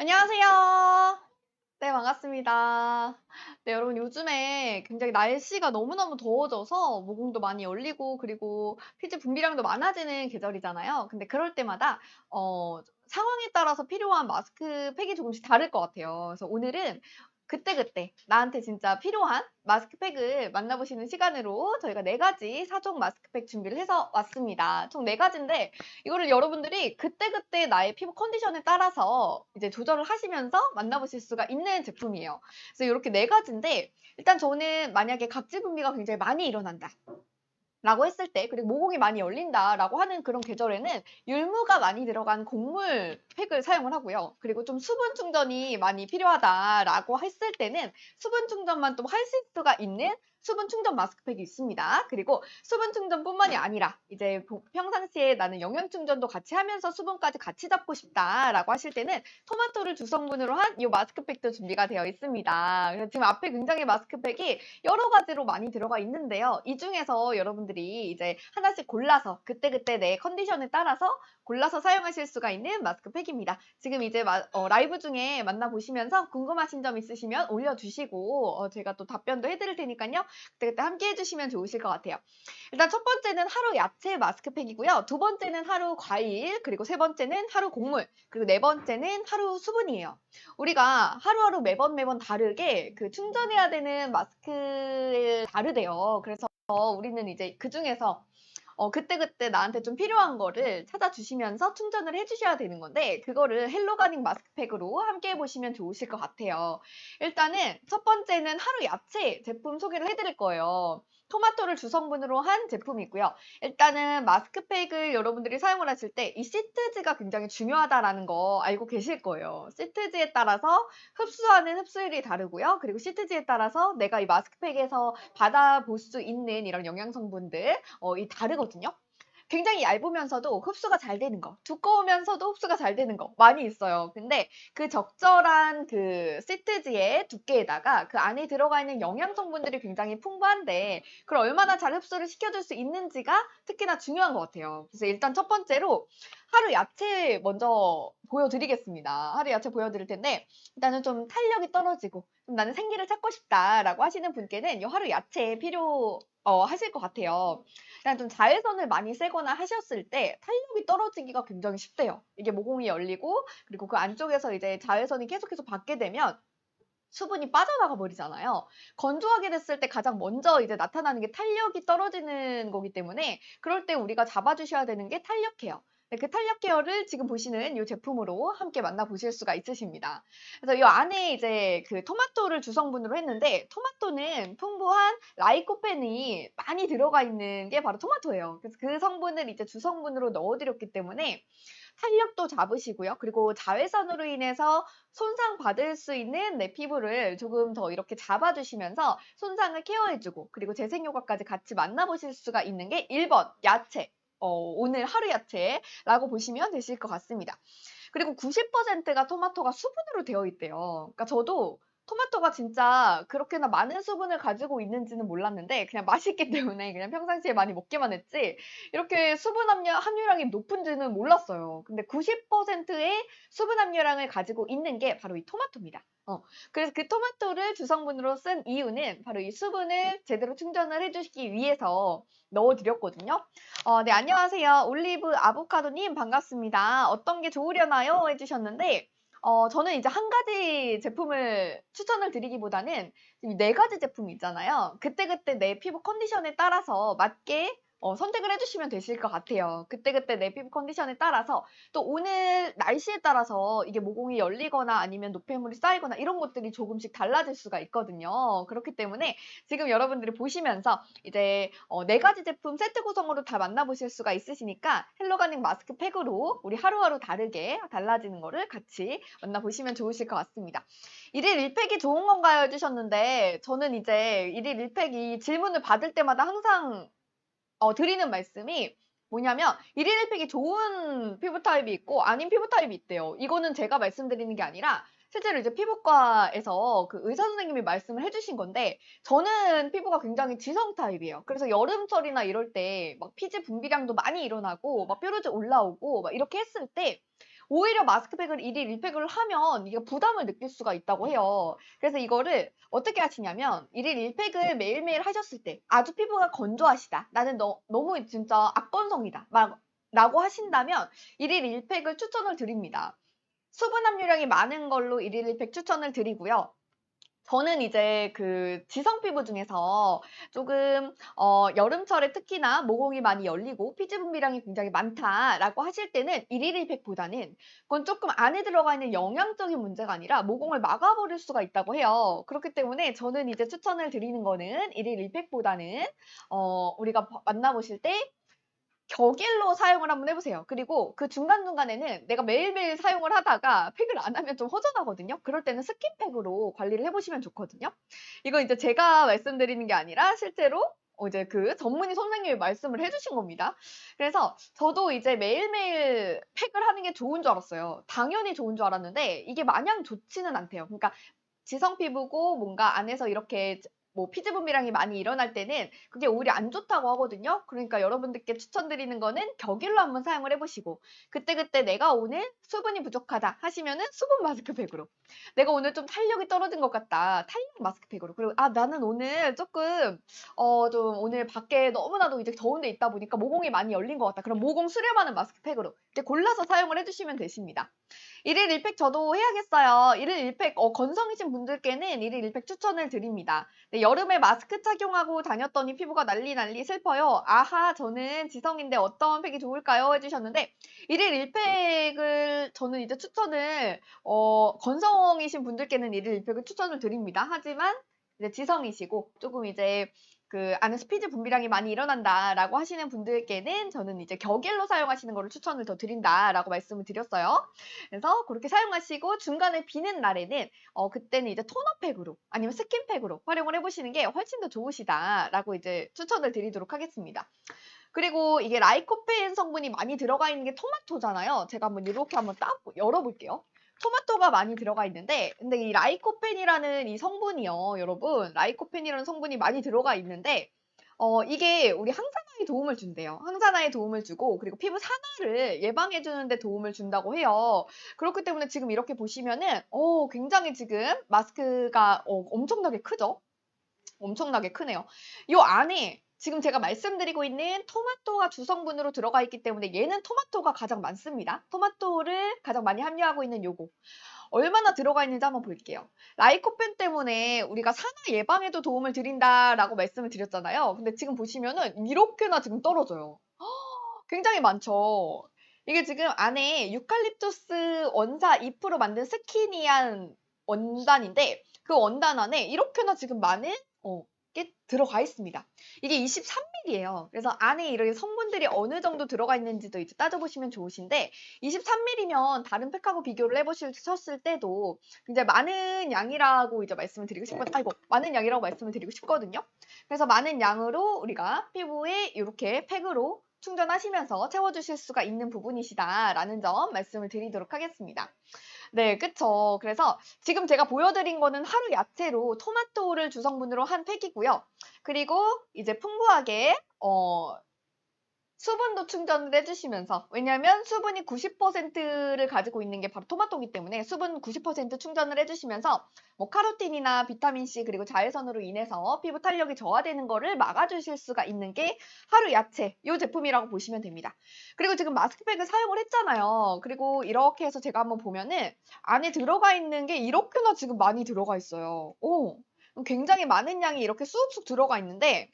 안녕하세요. 네, 반갑습니다. 네, 여러분 요즘에 굉장히 날씨가 너무너무 더워져서 모공도 많이 열리고 그리고 피지 분비량도 많아지는 계절이잖아요. 근데 그럴 때마다 상황에 따라서 필요한 마스크팩이 조금씩 다를 것 같아요. 그래서 오늘은 그때그때 나한테 진짜 필요한 마스크팩을 만나보시는 시간으로 저희가 4가지 4종 마스크팩 준비를 해서 왔습니다. 총 4가지인데 이거를 여러분들이 그때그때 나의 피부 컨디션에 따라서 이제 조절을 하시면서 만나보실 수가 있는 제품이에요. 그래서 이렇게 4가지인데 일단 저는 만약에 각질 분비가 굉장히 많이 일어난다. 라고 했을 때 그리고 모공이 많이 열린다라고 하는 그런 계절에는 율무가 많이 들어간 곡물 팩을 사용을 하고요. 그리고 좀 수분 충전이 많이 필요하다라고 했을 때는 수분 충전만 또 하실 수가 있는 수분 충전 마스크팩이 있습니다. 그리고 수분 충전뿐만이 아니라 이제 평상시에 나는 영양 충전도 같이 하면서 수분까지 같이 잡고 싶다라고 하실 때는 토마토를 주성분으로 한 이 마스크팩도 준비가 되어 있습니다. 그래서 지금 앞에 굉장히 마스크팩이 여러 가지로 많이 들어가 있는데요. 이 중에서 여러분들이 이제 하나씩 골라서 그때그때 내 컨디션에 따라서 골라서 사용하실 수가 있는 마스크팩입니다. 지금 이제 라이브 중에 만나보시면서 궁금하신 점 있으시면 올려주시고 제가 또 답변도 해드릴 테니까요. 그때그때 함께 해주시면 좋으실 것 같아요. 일단 첫 번째는 하루 야채 마스크팩이고요. 두 번째는 하루 과일, 그리고 세 번째는 하루 곡물, 그리고 네 번째는 하루 수분이에요. 우리가 하루하루 매번 다르게 그 충전해야 되는 마스크에 다르대요. 그래서 우리는 이제 그중에서 그때그때 나한테 좀 필요한 거를 찾아주시면서 충전을 해주셔야 되는 건데 그거를 헬로가닉 마스크팩으로 함께 해보시면 좋으실 것 같아요. 일단은 첫 번째는 하루 야채 제품 소개를 해드릴 거예요. 토마토를 주성분으로 한 제품이고요. 일단은 마스크팩을 여러분들이 사용을 하실 때 이 시트지가 굉장히 중요하다라는 거 알고 계실 거예요. 시트지에 따라서 흡수하는 흡수율이 다르고요. 그리고 시트지에 따라서 내가 이 마스크팩에서 받아볼 수 있는 이런 영양 성분들 이 다르거든요. 굉장히 얇으면서도 흡수가 잘 되는 거, 두꺼우면서도 흡수가 잘 되는 거 많이 있어요. 근데 그 적절한 그 시트지의 두께에다가 그 안에 들어가 있는 영양 성분들이 굉장히 풍부한데 그걸 얼마나 잘 흡수를 시켜줄 수 있는지가 특히나 중요한 것 같아요. 그래서 일단 첫 번째로 하루 야채 먼저 보여드리겠습니다. 하루 야채 보여드릴 텐데 일단은 좀 탄력이 떨어지고 좀 나는 생기를 찾고 싶다라고 하시는 분께는 이 하루 야채 필요 하실 것 같아요. 그냥 좀 자외선을 많이 쐬거나 하셨을 때 탄력이 떨어지기가 굉장히 쉽대요. 이게 모공이 열리고 그리고 그 안쪽에서 이제 자외선이 계속해서 받게 되면 수분이 빠져나가 버리잖아요. 건조하게 됐을 때 가장 먼저 이제 나타나는 게 탄력이 떨어지는 거기 때문에 그럴 때 우리가 잡아주셔야 되는 게 탄력 케어. 네, 그 탄력 케어를 지금 보시는 이 제품으로 함께 만나보실 수가 있으십니다. 그래서 이 안에 이제 그 토마토를 주성분으로 했는데 토마토는 풍부한 라이코펜이 많이 들어가 있는 게 바로 토마토예요. 그래서 그 성분을 이제 주성분으로 넣어드렸기 때문에 탄력도 잡으시고요. 그리고 자외선으로 인해서 손상받을 수 있는 내 피부를 조금 더 이렇게 잡아주시면서 손상을 케어해주고 그리고 재생효과까지 같이 만나보실 수가 있는 게 1번 야채. 오늘 하루 야채라고 보시면 되실 것 같습니다. 그리고 90%가 토마토가 수분으로 되어 있대요. 그러니까 저도 토마토가 진짜 그렇게나 많은 수분을 가지고 있는지는 몰랐는데 그냥 맛있기 때문에 그냥 평상시에 많이 먹기만 했지 이렇게 수분 함유량이 높은지는 몰랐어요. 근데 90%의 수분 함유량을 가지고 있는 게 바로 이 토마토입니다. 그래서 그 토마토를 주성분으로 쓴 이유는 바로 이 수분을 제대로 충전을 해주시기 위해서 넣어드렸거든요. 네, 안녕하세요. 올리브 아보카도님 반갑습니다. 어떤 게 좋으려나요? 해주셨는데, 저는 이제 한 가지 제품을 추천을 드리기보다는 이 4가지 제품이 있잖아요. 그때그때 내 피부 컨디션에 따라서 맞게 선택을 해주시면 되실 것 같아요. 그때그때 내 피부 컨디션에 따라서 또 오늘 날씨에 따라서 이게 모공이 열리거나 아니면 노폐물이 쌓이거나 이런 것들이 조금씩 달라질 수가 있거든요. 그렇기 때문에 지금 여러분들이 보시면서 이제 4가지 제품 세트 구성으로 다 만나보실 수가 있으시니까 헬로가닉 마스크팩으로 우리 하루하루 다르게 달라지는 거를 같이 만나보시면 좋으실 것 같습니다. 1일 1팩이 좋은 건가요? 해주셨는데 저는 이제 1일 1팩이 질문을 받을 때마다 항상 드리는 말씀이 뭐냐면 1일 1팩이 좋은 피부 타입이 있고 아닌 피부 타입이 있대요. 이거는 제가 말씀드리는 게 아니라 실제로 이제 피부과에서 그 의사 선생님이 말씀을 해주신 건데 저는 피부가 굉장히 지성 타입이에요. 그래서 여름철이나 이럴 때 막 피지 분비량도 많이 일어나고 막 뾰루지 올라오고 막 이렇게 했을 때 오히려 마스크팩을 1일 1팩을 하면 이게 부담을 느낄 수가 있다고 해요. 그래서 이거를 어떻게 하시냐면 1일 1팩을 매일매일 하셨을 때 아주 피부가 건조하시다. 나는 너무 진짜 악건성이다. 라고 하신다면 1일 1팩을 추천을 드립니다. 수분 함유량이 많은 걸로 1일 1팩 추천을 드리고요. 저는 이제 그 지성 피부 중에서 조금 여름철에 특히나 모공이 많이 열리고 피지 분비량이 굉장히 많다라고 하실 때는 1일 1팩보다는 그건 조금 안에 들어가 있는 영양적인 문제가 아니라 모공을 막아버릴 수가 있다고 해요. 그렇기 때문에 저는 이제 추천을 드리는 거는 1일 1팩보다는 우리가 만나보실 때 격일로 사용을 한번 해보세요. 그리고 그 중간중간에는 내가 매일매일 사용을 하다가 팩을 안 하면 좀 허전하거든요. 그럴 때는 스킨팩으로 관리를 해보시면 좋거든요. 이거 이제 제가 말씀드리는 게 아니라 실제로 이제 그 전문의 선생님이 말씀을 해주신 겁니다. 그래서 저도 이제 매일매일 팩을 하는 게 좋은 줄 알았어요. 당연히 좋은 줄 알았는데 이게 마냥 좋지는 않대요. 그러니까 지성 피부고 뭔가 안에서 이렇게 뭐 피지 분비량이 많이 일어날 때는 그게 오히려 안 좋다고 하거든요. 그러니까 여러분들께 추천드리는 거는 격일로 한번 사용을 해보시고 그때그때 내가 오늘 수분이 부족하다 하시면은 수분 마스크팩으로 내가 오늘 좀 탄력이 떨어진 것 같다. 탄력 마스크팩으로 그리고 나는 오늘 조금 좀 오늘 밖에 너무나도 이제 더운 데 있다 보니까 모공이 많이 열린 것 같다. 그럼 모공 수렴하는 마스크팩으로 이렇게 골라서 사용을 해주시면 되십니다. 1일 1팩 저도 해야겠어요. 1일 1팩 건성이신 분들께는 1일 1팩 추천을 드립니다. 네, 여름에 마스크 착용하고 다녔더니 피부가 난리 슬퍼요. 아하 저는 지성인데 어떤 팩이 좋을까요? 해주셨는데 1일 1팩을 저는 이제 추천을 건성이신 분들께는 1일 1팩을 추천을 드립니다. 하지만 이제 지성이시고 조금 이제 그 안에서 피지 분비량이 많이 일어난다라고 하시는 분들께는 저는 이제 격일로 사용하시는 거를 추천을 더 드린다라고 말씀을 드렸어요. 그래서 그렇게 사용하시고 중간에 비는 날에는 그때는 이제 토너팩으로 아니면 스킨팩으로 활용을 해보시는 게 훨씬 더 좋으시다라고 이제 추천을 드리도록 하겠습니다. 그리고 이게 라이코페인 성분이 많이 들어가 있는 게 토마토잖아요. 제가 한번 이렇게 한번 딱 열어볼게요. 토마토가 많이 들어가 있는데 근데 이 라이코펜이라는 이 성분이요. 여러분 라이코펜이라는 성분이 많이 들어가 있는데 이게 우리 항산화에 도움을 준대요. 항산화에 도움을 주고 그리고 피부 산화를 예방해 주는 데 도움을 준다고 해요. 그렇기 때문에 지금 이렇게 보시면은 굉장히 지금 마스크가 엄청나게 크죠? 엄청나게 크네요. 요 안에 지금 제가 말씀드리고 있는 토마토가 주성분으로 들어가 있기 때문에 얘는 토마토가 가장 많습니다. 토마토를 가장 많이 함유하고 있는 요거. 얼마나 들어가 있는지 한번 볼게요. 라이코펜 때문에 우리가 산화 예방에도 도움을 드린다라고 말씀을 드렸잖아요. 근데 지금 보시면은 이렇게나 지금 떨어져요. 굉장히 많죠. 이게 지금 안에 유칼립투스 원사 잎으로 만든 스키니안 원단인데 그 원단 안에 이렇게나 지금 많은 게 들어가 있습니다. 이게 23ml예요. 그래서 안에 이렇게 성분들이 어느 정도 들어가 있는지도 이제 따져보시면 좋으신데 23ml면 다른 팩하고 비교를 해보셨을 때도 굉장히 많은 양이라고 이제 말씀을 드리고 싶거든요. 많은 양이라고 말씀을 드리고 싶거든요. 그래서 많은 양으로 우리가 피부에 이렇게 팩으로 충전하시면서 채워주실 수가 있는 부분이시다라는 점 말씀을 드리도록 하겠습니다. 네, 그쵸. 그래서 지금 제가 보여드린 거는 하루 야채로 토마토를 주성분으로 한 팩이고요. 그리고 이제 풍부하게 수분도 충전을 해주시면서 왜냐하면 수분이 90%를 가지고 있는 게 바로 토마토이기 때문에 수분 90% 충전을 해주시면서 뭐 카로틴이나 비타민C 그리고 자외선으로 인해서 피부 탄력이 저하되는 거를 막아주실 수가 있는 게 하루 야채 이 제품이라고 보시면 됩니다. 그리고 지금 마스크팩을 사용을 했잖아요. 그리고 이렇게 해서 제가 한번 보면은 안에 들어가 있는 게 이렇게나 지금 많이 들어가 있어요. 굉장히 많은 양이 이렇게 쑥쑥 들어가 있는데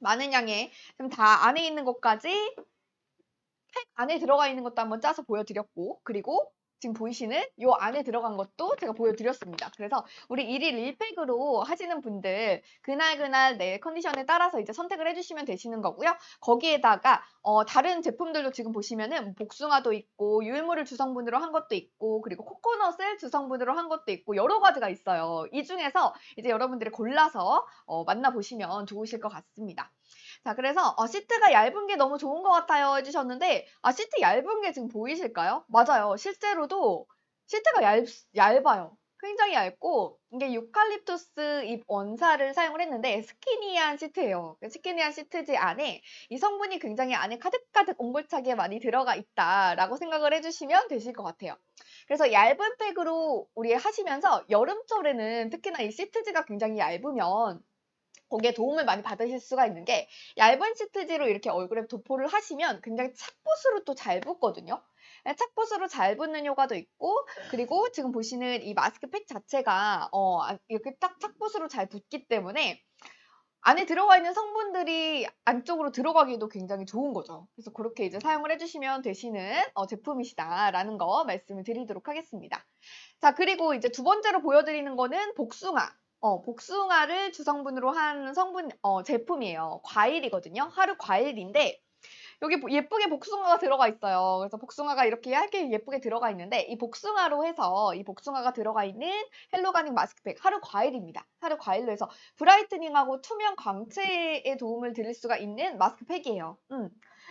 많은 양의 지금 다 안에 있는 것까지 팩 안에 들어가 있는 것도 한번 짜서 보여드렸고 그리고 지금 보이시는 요 안에 들어간 것도 제가 보여드렸습니다. 그래서 우리 1일 1팩으로 하시는 분들 그날 내 컨디션에 따라서 이제 선택을 해주시면 되시는 거고요. 거기에다가 다른 제품들도 지금 보시면은 복숭아도 있고 유일모를 주성분으로 한 것도 있고 그리고 코코넛을 주성분으로 한 것도 있고 여러 가지가 있어요. 이 중에서 이제 여러분들이 골라서 만나보시면 좋으실 것 같습니다. 자, 그래서 시트가 얇은 게 너무 좋은 것 같아요 해주셨는데 시트 얇은 게 지금 보이실까요? 맞아요. 실제로도 시트가 얇아요. 굉장히 얇고 이게 유칼립투스 잎 원사를 사용을 했는데 스키니한 시트예요. 스키니한 시트지 안에 이 성분이 굉장히 안에 가득가득 옹골차게 많이 들어가 있다라고 생각을 해주시면 되실 것 같아요. 그래서 얇은 팩으로 우리 하시면서 여름철에는 특히나 이 시트지가 굉장히 얇으면 거기에 도움을 많이 받으실 수가 있는 게 얇은 시트지로 이렇게 얼굴에 도포를 하시면 굉장히 착붙으로 또 잘 붙거든요. 착붙으로 잘 붙는 효과도 있고 그리고 지금 보시는 이 마스크팩 자체가 이렇게 딱 착붙으로 잘 붙기 때문에 안에 들어가 있는 성분들이 안쪽으로 들어가기도 굉장히 좋은 거죠. 그래서 그렇게 이제 사용을 해주시면 되시는 제품이시다라는 거 말씀을 드리도록 하겠습니다. 자, 그리고 이제 두 번째로 보여드리는 거는 복숭아. 복숭아를 주성분으로 한 제품이에요. 과일이거든요. 하루 과일인데 여기 예쁘게 복숭아가 들어가 있어요. 그래서 복숭아가 이렇게 얇게 예쁘게 들어가 있는데 이 복숭아로 해서 이 복숭아가 들어가 있는 헬로가닉 마스크팩 하루 과일입니다. 하루 과일로 해서 브라이트닝하고 투명 광채에 도움을 드릴 수가 있는 마스크팩이에요.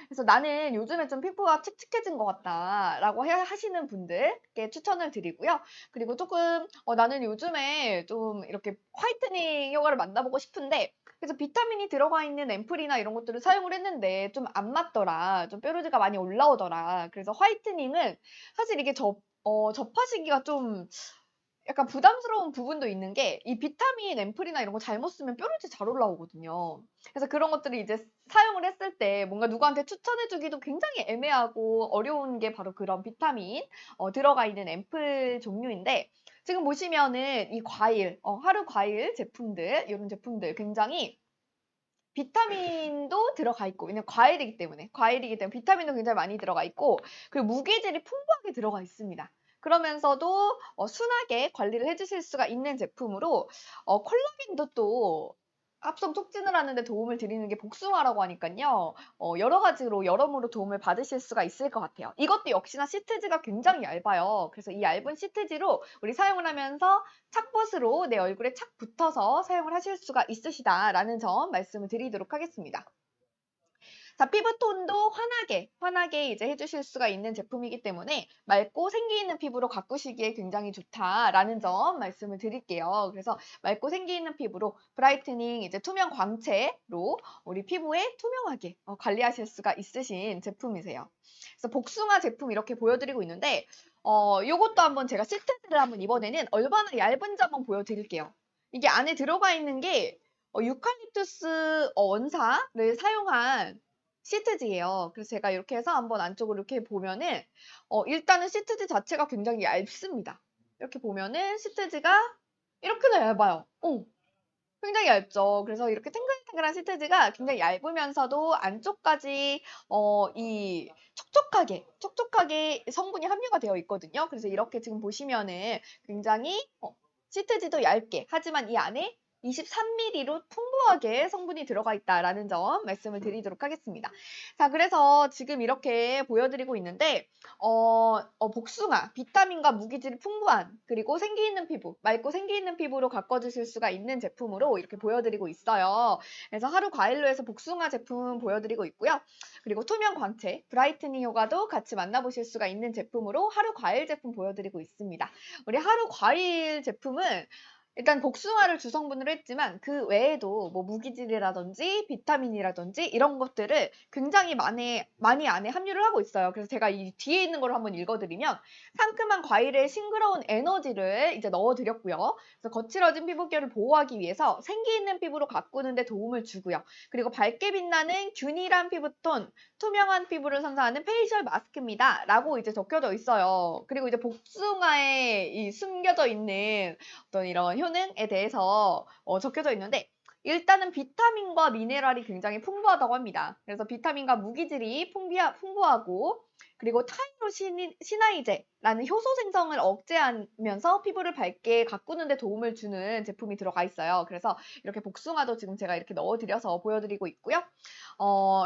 그래서 나는 요즘에 좀 피부가 칙칙해진 것 같다라고 하시는 분들께 추천을 드리고요. 그리고 조금 나는 요즘에 좀 이렇게 화이트닝 효과를 만나보고 싶은데 그래서 비타민이 들어가 있는 앰플이나 이런 것들을 사용을 했는데 좀 안 맞더라. 좀 뾰루지가 많이 올라오더라. 그래서 화이트닝은 사실 이게 접하시기가 좀 약간 부담스러운 부분도 있는 게 이 비타민 앰플이나 이런 거 잘못 쓰면 뾰루지 잘 올라오거든요. 그래서 그런 것들을 이제 사용을 했을 때 뭔가 누구한테 추천해 주기도 굉장히 애매하고 어려운 게 바로 그런 비타민 들어가 있는 앰플 종류인데 지금 보시면은 이 과일, 하루 과일 제품들 이런 제품들 굉장히 비타민도 들어가 있고 왜냐면 과일이기 때문에 비타민도 굉장히 많이 들어가 있고 그리고 무기질이 풍부하게 들어가 있습니다. 그러면서도 순하게 관리를 해주실 수가 있는 제품으로 콜라겐도 또 합성 촉진을 하는 데 도움을 드리는 게 복숭아라고 하니까요. 여러 가지로 여러모로 도움을 받으실 수가 있을 것 같아요. 이것도 역시나 시트지가 굉장히 얇아요. 그래서 이 얇은 시트지로 우리 사용을 하면서 착붙으로 내 얼굴에 착 붙어서 사용을 하실 수가 있으시다라는 점 말씀을 드리도록 하겠습니다. 자, 피부톤도 환하게 이제 해주실 수가 있는 제품이기 때문에 맑고 생기 있는 피부로 가꾸시기에 굉장히 좋다라는 점 말씀을 드릴게요. 그래서 맑고 생기 있는 피부로 브라이트닝 이제 투명 광채로 우리 피부에 투명하게 관리하실 수가 있으신 제품이세요. 그래서 복숭아 제품 이렇게 보여드리고 있는데 요것도 한번 제가 시트를 한번 이번에는 얼마나 얇은지 한번 보여드릴게요. 이게 안에 들어가 있는 게 유칼립투스 원사를 사용한 시트지예요. 그래서 제가 이렇게 해서 한번 안쪽으로 이렇게 보면은 일단은 시트지 자체가 굉장히 얇습니다. 이렇게 보면은 시트지가 이렇게나 얇아요. 굉장히 얇죠. 그래서 이렇게 탱글탱글한 시트지가 굉장히 얇으면서도 안쪽까지 이 촉촉하게 성분이 함유가 되어 있거든요. 그래서 이렇게 지금 보시면은 굉장히 시트지도 얇게 하지만 이 안에 23ml로 풍부하게 성분이 들어가 있다라는 점 말씀을 드리도록 하겠습니다. 자, 그래서 지금 이렇게 보여드리고 있는데 복숭아, 비타민과 무기질이 풍부한 그리고 생기 있는 피부, 맑고 생기 있는 피부로 가꿔주실 수가 있는 제품으로 이렇게 보여드리고 있어요. 그래서 하루 과일로 해서 복숭아 제품 보여드리고 있고요. 그리고 투명 광채, 브라이트닝 효과도 같이 만나보실 수가 있는 제품으로 하루 과일 제품 보여드리고 있습니다. 우리 하루 과일 제품은 일단 복숭아를 주성분으로 했지만 그 외에도 뭐 무기질이라든지 비타민이라든지 이런 것들을 굉장히 많이 안에 함유를 하고 있어요. 그래서 제가 이 뒤에 있는 걸 한번 읽어드리면 상큼한 과일의 싱그러운 에너지를 이제 넣어드렸고요. 그래서 거칠어진 피부결을 보호하기 위해서 생기 있는 피부로 가꾸는 데 도움을 주고요. 그리고 밝게 빛나는 균일한 피부톤, 투명한 피부를 선사하는 페이셜 마스크입니다. 라고 이제 적혀져 있어요. 그리고 이제 복숭아에 이 숨겨져 있는 어떤 이런 효능에 대해서 적혀져 있는데 일단은 비타민과 미네랄이 굉장히 풍부하다고 합니다. 그래서 비타민과 무기질이 풍부하고 그리고 타이로시나이제라는 효소 생성을 억제하면서 피부를 밝게 가꾸는 데 도움을 주는 제품이 들어가 있어요. 그래서 이렇게 복숭아도 지금 제가 이렇게 넣어드려서 보여드리고 있고요.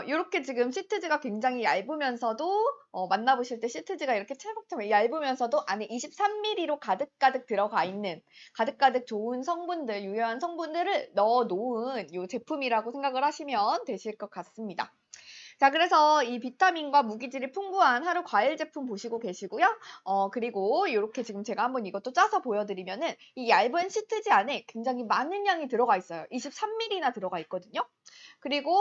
이렇게 지금 시트지가 굉장히 얇으면서도 만나보실 때 시트지가 이렇게 찰박찰박 얇으면서도 안에 23ml로 가득가득 들어가 있는 가득가득 좋은 성분들, 유효한 성분들을 넣어 놓은 이 제품이라고 생각을 하시면 되실 것 같습니다. 자, 그래서 이 비타민과 무기질이 풍부한 하루 과일 제품 보시고 계시고요. 그리고 요렇게 지금 제가 한번 이것도 짜서 보여드리면은 이 얇은 시트지 안에 굉장히 많은 양이 들어가 있어요. 23ml나 들어가 있거든요. 그리고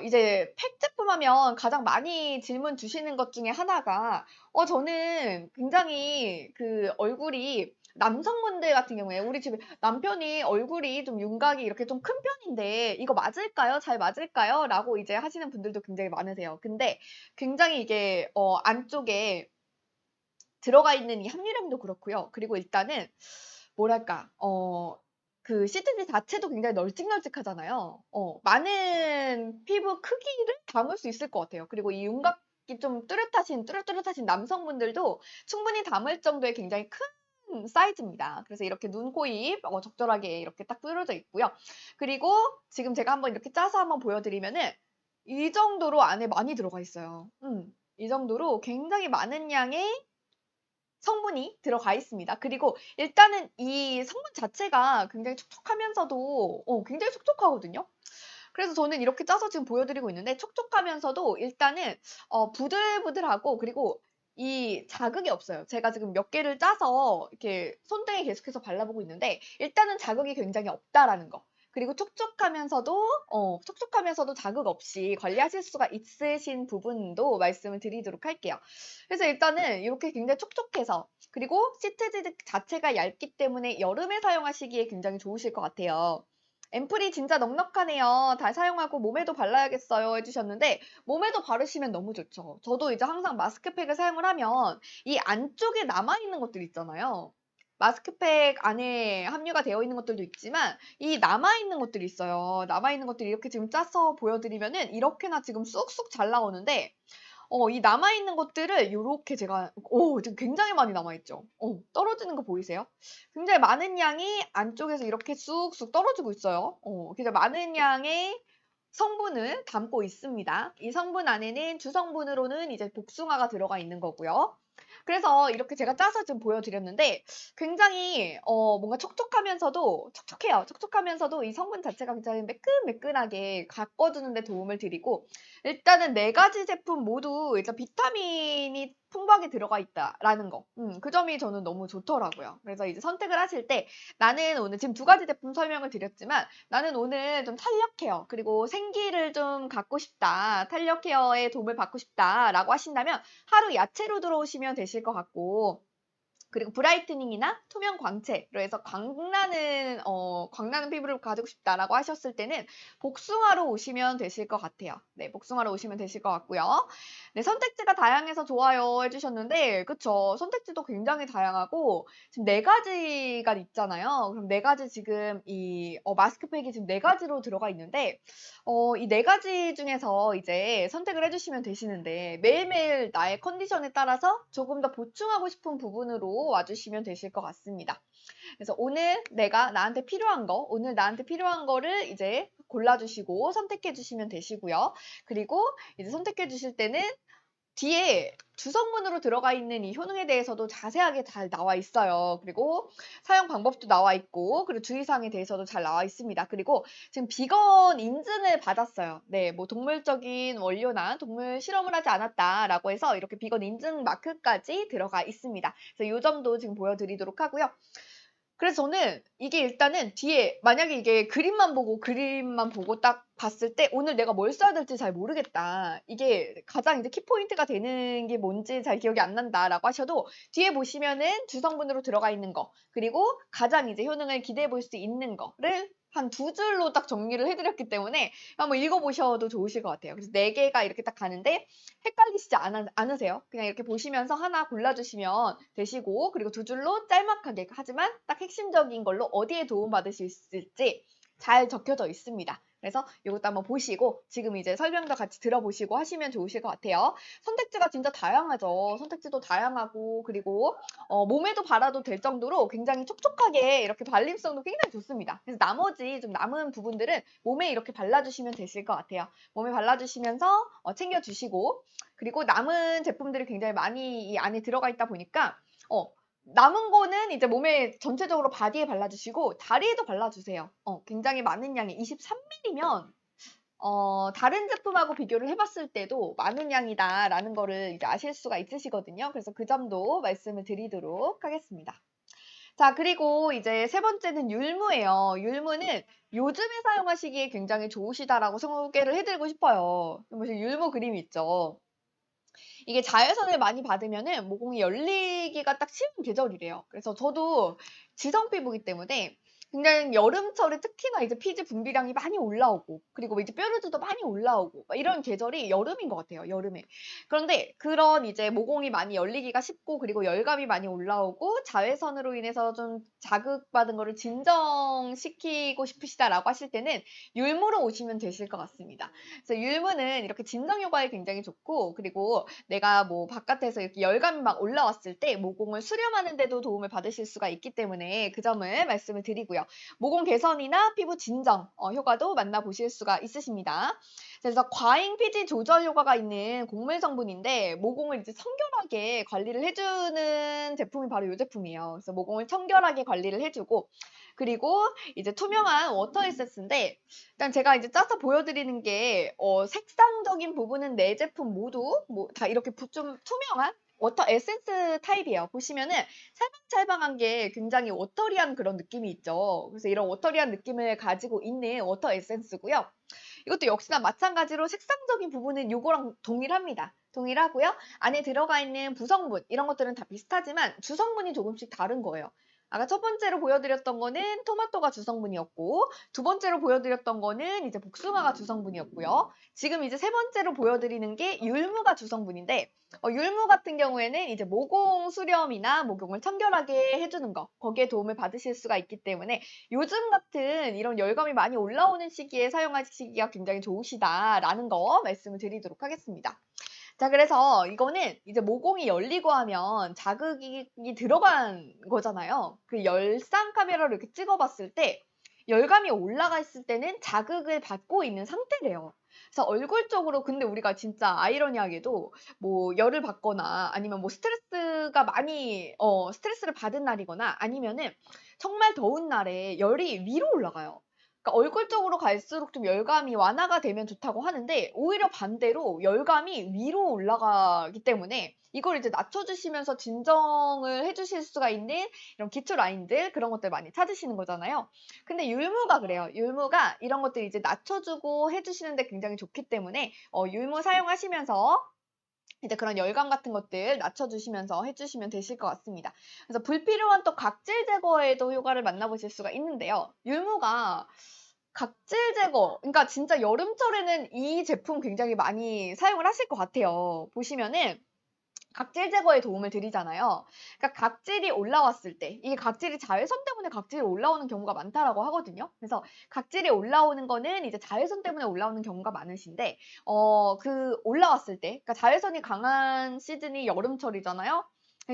이제 팩 제품 하면 가장 많이 질문 주시는 것 중에 하나가 저는 굉장히 그 얼굴이 남성분들 같은 경우에 우리 집에 남편이 얼굴이 좀 윤곽이 이렇게 좀 큰 편인데 이거 맞을까요? 잘 맞을까요? 라고 이제 하시는 분들도 굉장히 많으세요. 근데 굉장히 이게 안쪽에 들어가 있는 이 함유량도 그렇고요. 그리고 일단은 뭐랄까 그 시트지 자체도 굉장히 널찍널찍하잖아요. 많은 피부 크기를 담을 수 있을 것 같아요. 그리고 이 윤곽이 좀 뚜렷뚜렷하신 남성분들도 충분히 담을 정도의 굉장히 큰 사이즈입니다. 그래서 이렇게 눈, 코, 입 적절하게 이렇게 딱 뚫어져 있고요. 그리고 지금 제가 한번 이렇게 짜서 한번 보여드리면은 이 정도로 안에 많이 들어가 있어요. 이 정도로 굉장히 많은 양의 성분이 들어가 있습니다. 그리고 일단은 이 성분 자체가 굉장히 촉촉하면서도 굉장히 촉촉하거든요. 그래서 저는 이렇게 짜서 지금 보여드리고 있는데 촉촉하면서도 일단은 부들부들하고 그리고 이 자극이 없어요. 제가 지금 몇 개를 짜서 이렇게 손등에 계속해서 발라보고 있는데 일단은 자극이 굉장히 없다라는 거. 그리고 촉촉하면서도 자극 없이 관리하실 수가 있으신 부분도 말씀을 드리도록 할게요. 그래서 일단은 이렇게 굉장히 촉촉해서 그리고 시트지 자체가 얇기 때문에 여름에 사용하시기에 굉장히 좋으실 것 같아요. 앰플이 진짜 넉넉하네요. 다 사용하고 몸에도 발라야겠어요 해주셨는데 몸에도 바르시면 너무 좋죠. 저도 이제 항상 마스크팩을 사용을 하면 이 안쪽에 남아있는 것들 있잖아요. 마스크팩 안에 함유가 되어 있는 것들도 있지만 이 남아있는 것들이 있어요. 남아있는 것들이 이렇게 지금 짜서 보여드리면은 이렇게나 지금 쑥쑥 잘 나오는데 이 남아있는 것들을 요렇게 제가 지금 굉장히 많이 남아있죠. 떨어지는 거 보이세요? 굉장히 많은 양이 안쪽에서 이렇게 쑥쑥 떨어지고 있어요. 굉장히 많은 양의 성분을 담고 있습니다. 이 성분 안에는 주성분으로는 이제 복숭아가 들어가 있는 거고요. 그래서 이렇게 제가 짜서 좀 보여드렸는데 굉장히 뭔가 촉촉하면서도 촉촉해요. 촉촉하면서도 이 성분 자체가 굉장히 매끈매끈하게 가꿔주는 데 도움을 드리고 일단은 4가지 제품 모두 일단 비타민이 풍부하게 들어가 있다라는 거. 그 점이 저는 너무 좋더라고요. 그래서 이제 선택을 하실 때 나는 오늘 지금 2가지 제품 설명을 드렸지만 나는 오늘 좀 탄력 케어 그리고 생기를 좀 갖고 싶다. 탄력 케어에 도움을 받고 싶다라고 하신다면 하루 야채로 들어오시면 되실 것 같고 그리고 브라이트닝이나 투명 광채로 해서 광나는 피부를 가지고 싶다라고 하셨을 때는 복숭아로 오시면 되실 것 같아요. 네, 복숭아로 오시면 되실 것 같고요. 네, 선택지가 다양해서 좋아요 해주셨는데 그쵸. 선택지도 굉장히 다양하고 지금 4가지가 있잖아요. 그럼 4가지 지금 이 마스크팩이 지금 4가지로 들어가 있는데 이 4가지 중에서 이제 선택을 해주시면 되시는데 매일매일 나의 컨디션에 따라서 조금 더 보충하고 싶은 부분으로 와주시면 되실 것 같습니다. 그래서 오늘 나한테 필요한 거를 이제 골라주시고 선택해 주시면 되시고요. 그리고 이제 선택해 주실 때는 뒤에 주성분으로 들어가 있는 이 효능에 대해서도 자세하게 잘 나와 있어요. 그리고 사용 방법도 나와 있고 그리고 주의사항에 대해서도 잘 나와 있습니다. 그리고 지금 비건 인증을 받았어요. 네, 뭐 동물적인 원료나 동물 실험을 하지 않았다라고 해서 이렇게 비건 인증 마크까지 들어가 있습니다. 그래서 이 점도 지금 보여드리도록 하고요. 그래서 저는 이게 일단은 뒤에 만약에 이게 그림만 보고 딱 봤을 때 '오늘 내가 뭘 써야 될지 잘 모르겠다. 이게 가장 이제 키포인트가 되는 게 뭔지 잘 기억이 안 난다.'라고 하셔도 뒤에 보시면은 주성분으로 들어가 있는 거 그리고 가장 이제 효능을 기대해 볼 수 있는 거를 한 2줄로 딱 정리를 해 드렸기 때문에 한번 읽어 보셔도 좋으실 것 같아요. 그래서 4개가 이렇게 딱 가는데 헷갈리시지 않으세요? 그냥 이렇게 보시면서 하나 골라주시면 되시고 그리고 2줄로 짤막하게 하지만 딱 핵심적인 걸로 어디에 도움받으실 수 있을지 잘 적혀져 있습니다. 그래서 이것도 한번 보시고 지금 이제 설명도 같이 들어보시고 하시면 좋으실 것 같아요. 선택지가 진짜 다양하죠. 선택지도 다양하고 그리고 몸에도 발라도 될 정도로 굉장히 촉촉하게 이렇게 발림성도 굉장히 좋습니다. 그래서 나머지 좀 남은 부분들은 몸에 이렇게 발라주시면 되실 것 같아요. 몸에 발라주시면서 챙겨주시고 그리고 남은 제품들이 굉장히 많이 이 안에 들어가 있다 보니까 남은 거는 이제 몸에 전체적으로 바디에 발라주시고 다리에도 발라주세요. 굉장히 많은 양의 23ml면 다른 제품하고 비교를 해봤을 때도 많은 양이다라는 거를 이제 아실 수가 있으시거든요. 그래서 그 점도 말씀을 드리도록 하겠습니다. 자, 그리고 이제 세 번째는 율무예요. 율무는 요즘에 사용하시기에 굉장히 좋으시다라고 소개를 해드리고 싶어요. 보시면 율무 그림 있죠. 이게 자외선을 많이 받으면은 모공이 열리기가 딱 쉬운 계절이래요. 그래서 저도 지성 피부이기 때문에 굉장히 여름철에 특히나 이제 피지 분비량이 많이 올라오고 그리고 이제 뾰루지도 많이 올라오고 막 이런 계절이 여름인 것 같아요. 여름에. 그런데 그런 이제 모공이 많이 열리기가 쉽고 그리고 열감이 많이 올라오고 자외선으로 인해서 좀 자극받은 거를 진정시키고 싶으시다라고 하실 때는 율무로 오시면 되실 것 같습니다. 그래서 율무는 이렇게 진정 효과에 굉장히 좋고 그리고 내가 뭐 바깥에서 이렇게 열감이 막 올라왔을 때 모공을 수렴하는 데도 도움을 받으실 수가 있기 때문에 그 점을 말씀을 드리고요. 모공 개선이나 피부 진정 효과도 만나보실 수가 있으십니다. 그래서 과잉 피지 조절 효과가 있는 곡물 성분인데 모공을 이제 청결하게 관리를 해주는 제품이 바로 이 제품이에요. 그래서 모공을 청결하게 관리를 해주고 그리고 이제 투명한 워터 에센스인데 일단 제가 이제 짜서 보여드리는 게 색상적인 부분은 네 제품 모두 뭐 다 이렇게 좀 투명한 워터 에센스 타입이에요. 보시면은 찰방찰방한 게 굉장히 워터리한 그런 느낌이 있죠. 그래서 이런 워터리한 느낌을 가지고 있는 워터 에센스고요. 이것도 역시나 마찬가지로 색상적인 부분은 요거랑 동일합니다. 동일하고요. 안에 들어가 있는 부성분 이런 것들은 다 비슷하지만 주성분이 조금씩 다른 거예요. 아까 첫 번째로 보여드렸던 거는 토마토가 주성분이었고 두 번째로 보여드렸던 거는 이제 복숭아가 주성분이었고요. 지금 이제 세 번째로 보여드리는 게 율무가 주성분인데 율무 같은 경우에는 이제 모공 수렴이나 모공을 청결하게 해주는 거 거기에 도움을 받으실 수가 있기 때문에 요즘 같은 이런 열감이 많이 올라오는 시기에 사용하시기가 굉장히 좋으시다라는 거 말씀을 드리도록 하겠습니다. 자, 그래서 이거는 이제 모공이 열리고 하면 자극이 들어간 거잖아요. 그 열상 카메라로 이렇게 찍어봤을 때 열감이 올라가 있을 때는 자극을 받고 있는 상태래요. 그래서 얼굴 쪽으로 근데 우리가 진짜 아이러니하게도 뭐 열을 받거나 아니면 뭐 스트레스가 많이 스트레스를 받은 날이거나 아니면은 정말 더운 날에 열이 위로 올라가요. 그러니까 얼굴 쪽으로 갈수록 좀 열감이 완화가 되면 좋다고 하는데 오히려 반대로 열감이 위로 올라가기 때문에 이걸 이제 낮춰주시면서 진정을 해주실 수가 있는 이런 기초 라인들 그런 것들 많이 찾으시는 거잖아요. 근데 율무가 그래요. 율무가 이런 것들 이제 낮춰주고 해주시는데 굉장히 좋기 때문에 율무 사용하시면서 이제 그런 열감 같은 것들 낮춰주시면서 해주시면 되실 것 같습니다. 그래서 불필요한 또 각질 제거에도 효과를 만나보실 수가 있는데요. 율무가 각질 제거, 그러니까 진짜 여름철에는 이 제품 굉장히 많이 사용을 하실 것 같아요. 보시면은 각질 제거에 도움을 드리잖아요. 그러니까 각질이 올라왔을 때 이게 각질이 자외선 때문에 각질이 올라오는 경우가 많다라고 하거든요. 그래서 각질이 올라오는 거는 이제 자외선 때문에 올라오는 경우가 많으신데 그 올라왔을 때 그러니까 자외선이 강한 시즌이 여름철이잖아요.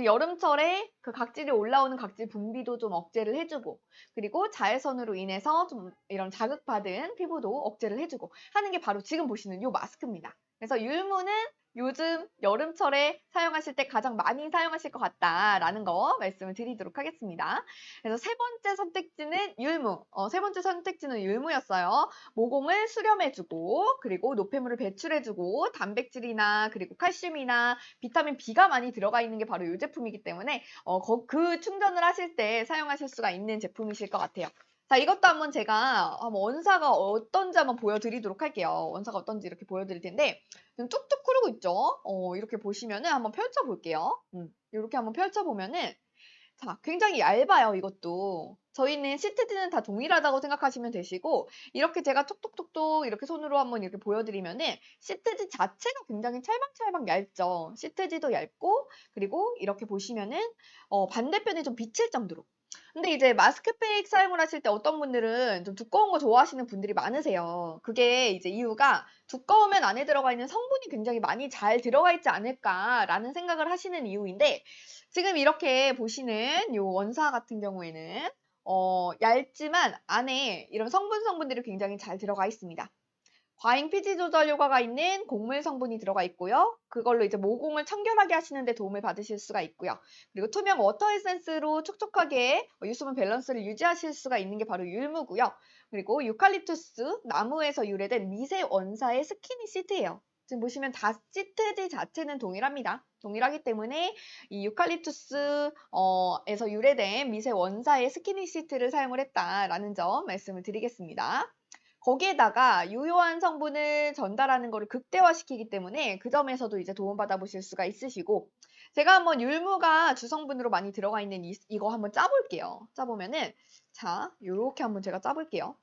여름철에 그 각질이 올라오는 각질 분비도 좀 억제를 해주고 그리고 자외선으로 인해서 좀 이런 자극받은 피부도 억제를 해주고 하는 게 바로 지금 보시는 이 마스크입니다. 그래서 율무는 요즘 여름철에 사용하실 때 가장 많이 사용하실 것 같다라는 거 말씀을 드리도록 하겠습니다. 그래서 세 번째 선택지는 율무. 세 번째 선택지는 율무였어요. 모공을 수렴해주고 그리고 노폐물을 배출해주고 단백질이나 그리고 칼슘이나 비타민 B가 많이 들어가 있는 게 바로 이 제품이기 때문에 그 충전을 하실 때 사용하실 수가 있는 제품이실 것 같아요. 자, 이것도 한번 제가 원사가 어떤지 한번 보여드리도록 할게요. 원사가 어떤지 이렇게 보여드릴 텐데 좀 뚝뚝 흐르고 있죠? 이렇게 보시면은 한번 펼쳐볼게요. 이렇게 한번 펼쳐보면은 자, 굉장히 얇아요, 이것도. 저희는 시트지는 다 동일하다고 생각하시면 되시고 이렇게 제가 톡톡톡톡 이렇게 손으로 한번 이렇게 보여드리면은 시트지 자체가 굉장히 찰방찰방 얇죠. 시트지도 얇고 그리고 이렇게 보시면은 반대편에 좀 비칠 정도로 근데 이제 마스크팩 사용을 하실 때 어떤 분들은 좀 두꺼운 거 좋아하시는 분들이 많으세요. 그게 이제 이유가 두꺼우면 안에 들어가 있는 성분이 굉장히 많이 잘 들어가 있지 않을까라는 생각을 하시는 이유인데 지금 이렇게 보시는 요 원사 같은 경우에는 얇지만 안에 이런 성분들이 굉장히 잘 들어가 있습니다. 과잉 피지 조절 효과가 있는 곡물 성분이 들어가 있고요. 그걸로 이제 모공을 청결하게 하시는 데 도움을 받으실 수가 있고요. 그리고 투명 워터 에센스로 촉촉하게 유수분 밸런스를 유지하실 수가 있는 게 바로 율무고요. 그리고 유칼립투스 나무에서 유래된 미세 원사의 스키니 시트예요. 지금 보시면 다 시트지 자체는 동일합니다. 동일하기 때문에 이 유칼립투스 에서 유래된 미세 원사의 스키니 시트를 사용을 했다라는 점 말씀을 드리겠습니다. 거기에다가 유효한 성분을 전달하는 것을 극대화시키기 때문에 그 점에서도 이제 도움받아 보실 수가 있으시고, 제가 한번 율무가 주성분으로 많이 들어가 있는 이거 한번 짜볼게요. 짜보면은 자, 요렇게 한번 제가 짜볼게요.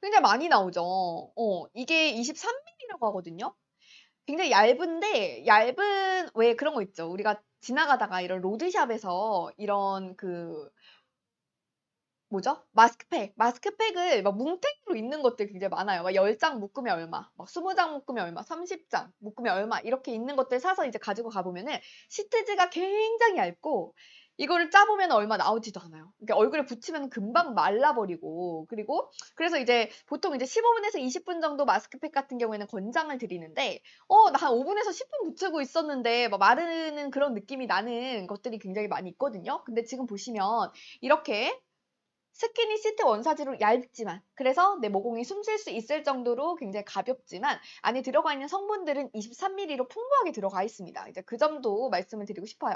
굉장히 많이 나오죠. 이게 23mm라고 하거든요. 굉장히 얇은데, 얇은 왜 그런 거 있죠. 우리가 지나가다가 이런 로드샵에서 이런 그 뭐죠? 마스크팩을 막 뭉탱이로 있는 것들 굉장히 많아요. 막 10장 묶으면 얼마, 막 20장 묶으면 얼마, 30장 묶으면 얼마 이렇게 있는 것들 사서 이제 가지고 가보면은 시트지가 굉장히 얇고 이거를 짜보면 얼마 나오지도 않아요. 그러니까 얼굴에 붙이면 금방 말라버리고, 그리고 그래서 이제 보통 이제 15분에서 20분 정도 마스크팩 같은 경우에는 권장을 드리는데, 나 한 5분에서 10분 붙이고 있었는데 막 마르는 그런 느낌이 나는 것들이 굉장히 많이 있거든요. 근데 지금 보시면 이렇게 스키니 시트 원사지로 얇지만, 그래서 내 모공이 숨 쉴 수 있을 정도로 굉장히 가볍지만 안에 들어가 있는 성분들은 23mm로 풍부하게 들어가 있습니다. 이제 그 점도 말씀을 드리고 싶어요.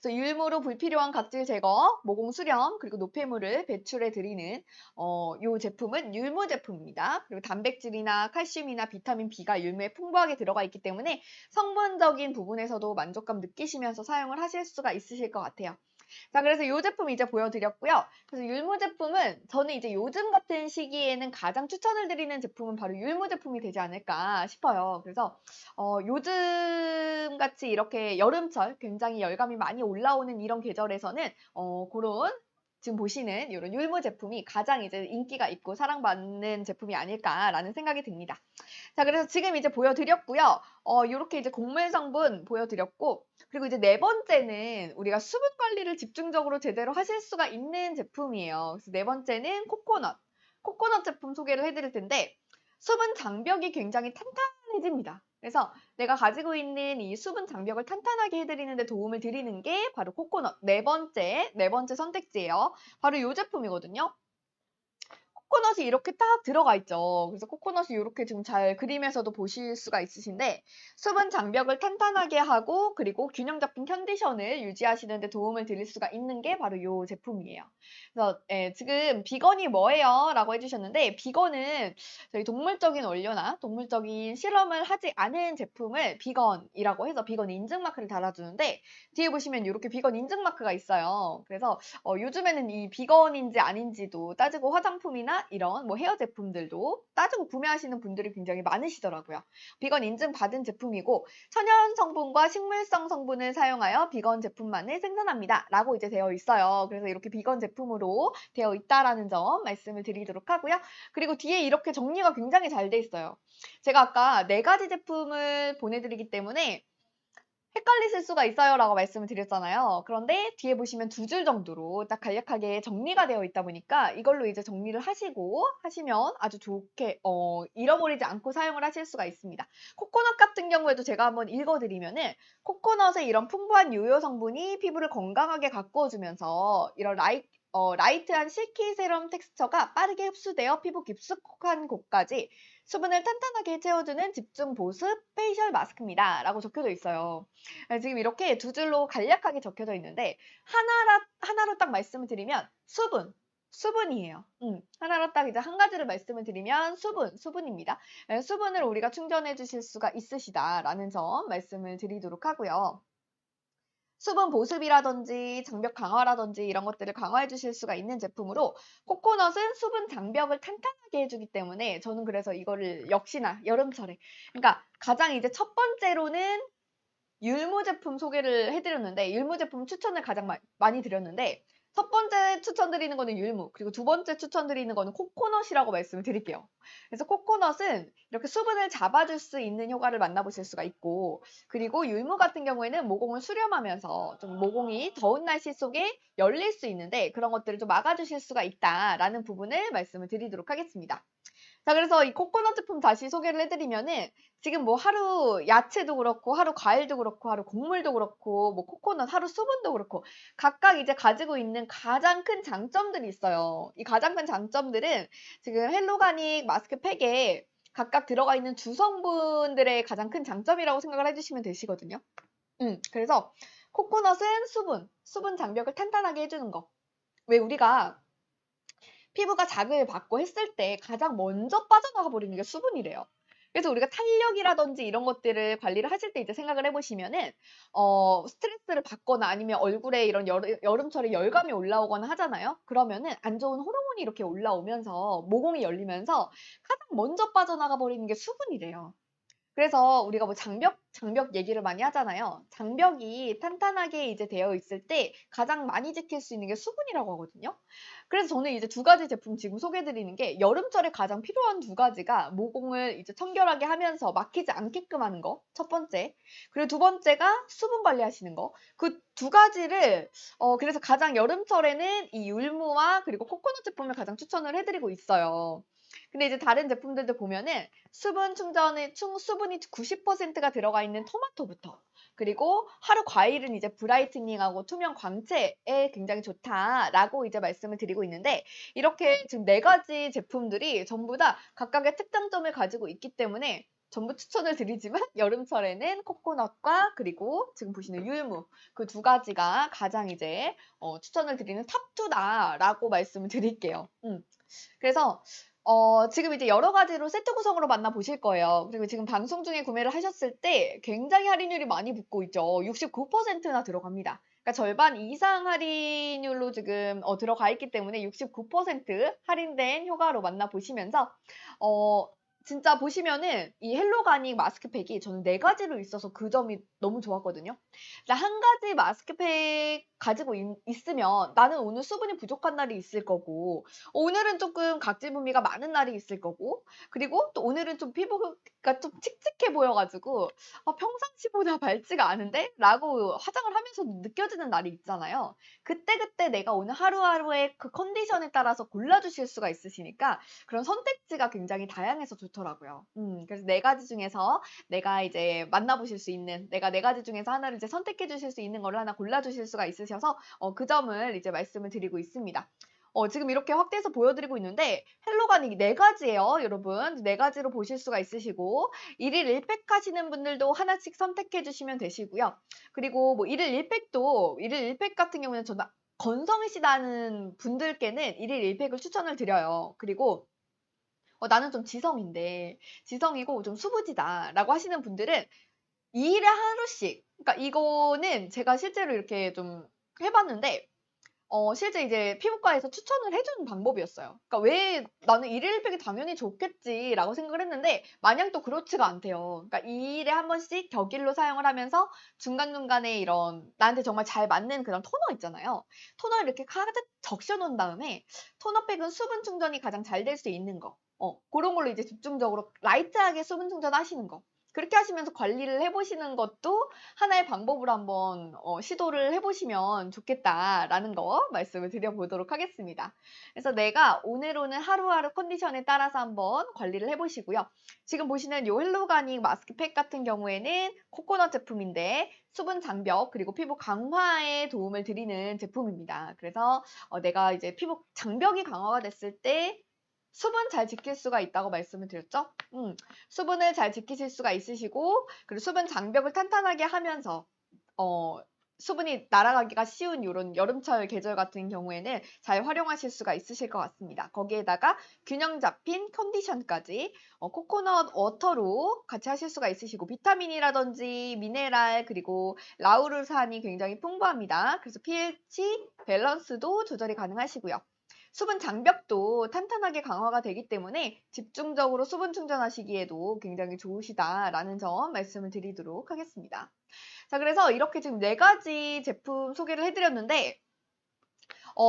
그래서 율무로 불필요한 각질 제거, 모공 수렴, 그리고 노폐물을 배출해 드리는 이 제품은 율무 제품입니다. 그리고 단백질이나 칼슘이나 비타민 B가 율무에 풍부하게 들어가 있기 때문에 성분적인 부분에서도 만족감 느끼시면서 사용을 하실 수가 있으실 것 같아요. 자, 그래서 이 제품 이제 보여드렸고요. 그래서 율무 제품은 저는 이제 요즘 같은 시기에는 가장 추천을 드리는 제품은 바로 율무 제품이 되지 않을까 싶어요. 그래서 요즘 같이 이렇게 여름철 굉장히 열감이 많이 올라오는 이런 계절에서는 그런 지금 보시는 이런 율무 제품이 가장 이제 인기가 있고 사랑받는 제품이 아닐까라는 생각이 듭니다. 자, 그래서 지금 이제 보여드렸고요. 요렇게 이제 곡물 성분 보여드렸고, 그리고 이제 네 번째는 우리가 수분 관리를 집중적으로 제대로 하실 수가 있는 제품이에요. 그래서 네 번째는 코코넛. 코코넛 제품 소개를 해드릴 텐데, 수분 장벽이 굉장히 탄탄해집니다. 그래서 내가 가지고 있는 이 수분 장벽을 탄탄하게 해드리는 데 도움을 드리는 게 바로 코코넛 네 번째 선택지예요. 바로 이 제품이거든요. 코코넛이 이렇게 딱 들어가 있죠. 그래서 코코넛이 이렇게 지금 잘 그림에서도 보실 수가 있으신데, 수분 장벽을 탄탄하게 하고 그리고 균형 잡힌 컨디션을 유지하시는 데 도움을 드릴 수가 있는 게 바로 이 제품이에요. 그래서 지금 비건이 뭐예요? 라고 해주셨는데, 비건은 저희 동물적인 원료나 동물적인 실험을 하지 않은 제품을 비건이라고 해서 비건 인증 마크를 달아주는데, 뒤에 보시면 이렇게 비건 인증 마크가 있어요. 그래서 요즘에는 이 비건인지 아닌지도 따지고 화장품이나 이런 뭐 헤어 제품들도 따지고 구매하시는 분들이 굉장히 많으시더라고요. 비건 인증받은 제품이고 천연 성분과 식물성 성분을 사용하여 비건 제품만을 생산합니다. 라고 이제 되어 있어요. 그래서 이렇게 비건 제품으로 되어 있다라는 점 말씀을 드리도록 하고요. 그리고 뒤에 이렇게 정리가 굉장히 잘 돼 있어요. 제가 아까 4가지 제품을 보내드리기 때문에 헷갈리실 수가 있어요 라고 말씀을 드렸잖아요. 그런데 뒤에 보시면 2줄 정도로 딱 간략하게 정리가 되어 있다 보니까 이걸로 이제 정리를 하시면 아주 좋게 잃어버리지 않고 사용을 하실 수가 있습니다. 코코넛 같은 경우에도 제가 한번 읽어드리면은, 코코넛의 이런 풍부한 유효 성분이 피부를 건강하게 가꾸어주면서 이런 라이트한 실키 세럼 텍스처가 빠르게 흡수되어 피부 깊숙한 곳까지 수분을 탄탄하게 채워주는 집중 보습 페이셜 마스크입니다. 라고 적혀져 있어요. 지금 이렇게 2줄로 간략하게 적혀져 있는데, 하나로 딱 말씀을 드리면 수분이에요. 하나로 딱 이제 한 가지를 말씀을 드리면 수분입니다. 수분을 우리가 충전해 주실 수가 있으시다라는 점 말씀을 드리도록 하고요. 수분 보습이라든지 장벽 강화라든지 이런 것들을 강화해 주실 수가 있는 제품으로, 코코넛은 수분 장벽을 탄탄하게 해주기 때문에 저는 그래서 이거를 역시나 여름철에, 그러니까 가장 이제 첫 번째로는 율무 제품 소개를 해드렸는데, 율무 제품 추천을 가장 많이 드렸는데, 첫 번째 추천드리는 거는 율무, 그리고 두 번째 추천드리는 거는 코코넛이라고 말씀을 드릴게요. 그래서 코코넛은 이렇게 수분을 잡아줄 수 있는 효과를 만나보실 수가 있고, 그리고 율무 같은 경우에는 모공을 수렴하면서 좀 모공이 더운 날씨 속에 열릴 수 있는데 그런 것들을 좀 막아주실 수가 있다라는 부분을 말씀을 드리도록 하겠습니다. 자, 그래서 이 코코넛 제품 다시 소개를 해 드리면은 지금 뭐 하루 야채도 그렇고 하루 과일도 그렇고 하루 곡물도 그렇고 뭐 코코넛 하루 수분도 그렇고 각각 이제 가지고 있는 가장 큰 장점들이 있어요. 이 가장 큰 장점들은 지금 헬로가닉 마스크팩에 각각 들어가 있는 주성분들의 가장 큰 장점이라고 생각을 해 주시면 되시거든요. 그래서 코코넛은 수분 장벽을 탄탄하게 해 주는 거. 왜 우리가 피부가 자극을 받고 했을 때 가장 먼저 빠져나가 버리는 게 수분이래요. 그래서 우리가 탄력이라든지 이런 것들을 관리를 하실 때 이제 생각을 해 보시면은 스트레스를 받거나 아니면 얼굴에 이런 여름철에 열감이 올라오거나 하잖아요. 그러면은 안 좋은 호르몬이 이렇게 올라오면서 모공이 열리면서 가장 먼저 빠져나가 버리는 게 수분이래요. 그래서 우리가 뭐 장벽 얘기를 많이 하잖아요. 장벽이 탄탄하게 이제 되어 있을 때 가장 많이 지킬 수 있는 게 수분이라고 하거든요. 그래서 저는 이제 두 가지 제품 지금 소개해 드리는 게 여름철에 가장 필요한 두 가지가 모공을 이제 청결하게 하면서 막히지 않게끔 하는 거, 첫 번째. 그리고 두 번째가 수분 관리하시는 거. 그 두 가지를 그래서 가장 여름철에는 이 율무와 그리고 코코넛 제품을 가장 추천을 해 드리고 있어요. 근데 이제 다른 제품들도 보면은 수분이 90%가 들어가 있는 토마토부터 그리고 하루 과일은 이제 브라이트닝하고 투명 광채에 굉장히 좋다라고 이제 말씀을 드리고 있는데 이렇게 지금 네 가지 제품들이 전부 다 각각의 특장점을 가지고 있기 때문에 전부 추천을 드리지만 여름철에는 코코넛과 그리고 지금 보시는 율무 그 두 가지가 가장 이제 추천을 드리는 탑2다라고 말씀을 드릴게요. 그래서 지금 이제 여러 가지로 세트 구성으로 만나보실 거예요. 그리고 지금 방송 중에 구매를 하셨을 때 굉장히 할인율이 많이 붙고 있죠. 69%나 들어갑니다. 그러니까 절반 이상 할인율로 지금 들어가 있기 때문에 69% 할인된 효과로 만나보시면서 어 진짜 보시면은 이 헬로가닉 마스크팩이 저는 네 가지로 있어서 그 점이 너무 좋았거든요. 그러니까 한 가지 마스크팩 가지고 있으면 나는 오늘 수분이 부족한 날이 있을 거고 오늘은 조금 각질 분비가 많은 날이 있을 거고 그리고 또 오늘은 좀 피부가 좀 칙칙해 보여 가지고 '평상시보다 밝지가 않은데?' 라고 화장을 하면서도 느껴지는 날이 있잖아요. 그때그때 내가 오늘 하루하루의 그 컨디션에 따라서 골라 주실 수가 있으시니까 그런 선택지가 굉장히 다양해서 좋더라고요. 그래서 네 가지 중에서 내가 이제 만나 보실 수 있는 내가 네 가지 중에서 하나를 이제 선택해 주실 수 있는 거를 하나 골라 주실 수가 있으셔서 그 점을 이제 말씀을 드리고 있습니다. 지금 이렇게 확대해서 보여드리고 있는데 헬로가닉이 네 가지예요, 여러분. 네 가지로 보실 수가 있으시고 1일 1팩 하시는 분들도 하나씩 선택해 주시면 되시고요. 그리고 뭐 1일 1팩 같은 경우는 저는 건성이시다는 분들께는 1일 1팩을 추천을 드려요. 그리고 나는 좀 지성이고 좀 수부지다라고 하시는 분들은 2 일에 하루씩 그러니까 이거는 제가 실제로 이렇게 좀 해 봤는데 실제 이제 피부과에서 추천을 해 주는 방법이었어요. 그러니까 왜 '나는 1일 1 팩이 당연히 좋겠지.'라고 생각을 했는데 마냥 또 그렇지가 않대요. 그러니까 2 일에 한 번씩 격일로 사용을 하면서 중간중간에 이런 나한테 정말 잘 맞는 그런 토너 있잖아요. 토너를 이렇게 가득 적셔 놓은 다음에 토너팩은 수분 충전이 가장 잘 될 수 있는 거 고런 걸로 이제 집중적으로 라이트하게 수분 충전하시는 거. 그렇게 하시면서 관리를 해 보시는 것도 하나의 방법으로 한번 시도를 해 보시면 좋겠다라는 거 말씀을 드려 보도록 하겠습니다. 그래서 내가 오늘 하루하루 컨디션에 따라서 한번 관리를 해 보시고요. 지금 보시는 요 헬로가닉 마스크팩 같은 경우에는 코코넛 제품인데 수분 장벽 그리고 피부 강화에 도움을 드리는 제품입니다. 그래서 내가 이제 피부 장벽이 강화가 됐을 때 수분 잘 지킬 수가 있다고 말씀을 드렸죠? 수분을 잘 지키실 수가 있으시고 그리고 수분 장벽을 탄탄하게 하면서 어 수분이 날아가기가 쉬운 요런 여름철 계절 같은 경우에는 잘 활용하실 수가 있으실 것 같습니다. 거기에다가 균형 잡힌 컨디션까지 코코넛 워터로 같이 하실 수가 있으시고 비타민이라든지 미네랄 그리고 라우르산이 굉장히 풍부합니다. 그래서 pH 밸런스도 조절이 가능하시고요. 수분 장벽도 탄탄하게 강화가 되기 때문에 집중적으로 수분 충전하시기에도 굉장히 좋으시다라는 점 말씀을 드리도록 하겠습니다. 자, 그래서 이렇게 지금 네 가지 제품 소개를 해 드렸는데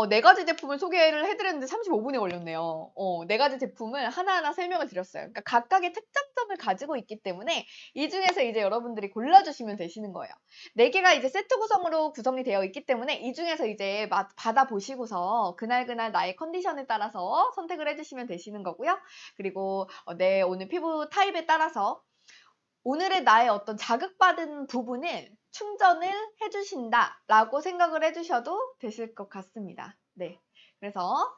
네 가지 제품을 소개를 해드렸는데 35분이 걸렸네요. 네 가지 제품을 하나하나 설명을 드렸어요. 그러니까 각각의 특장점을 가지고 있기 때문에 이 중에서 이제 여러분들이 골라주시면 되시는 거예요. 네 개가 이제 세트 구성으로 구성이 되어 있기 때문에 이 중에서 이제 받아보시고서 그날그날 나의 컨디션에 따라서 선택을 해주시면 되시는 거고요. 그리고 내 오늘 피부 타입에 따라서 오늘의 나의 어떤 자극받은 부분을 충전을 해주신다라고 생각을 해주셔도 되실 것 같습니다. 네. 그래서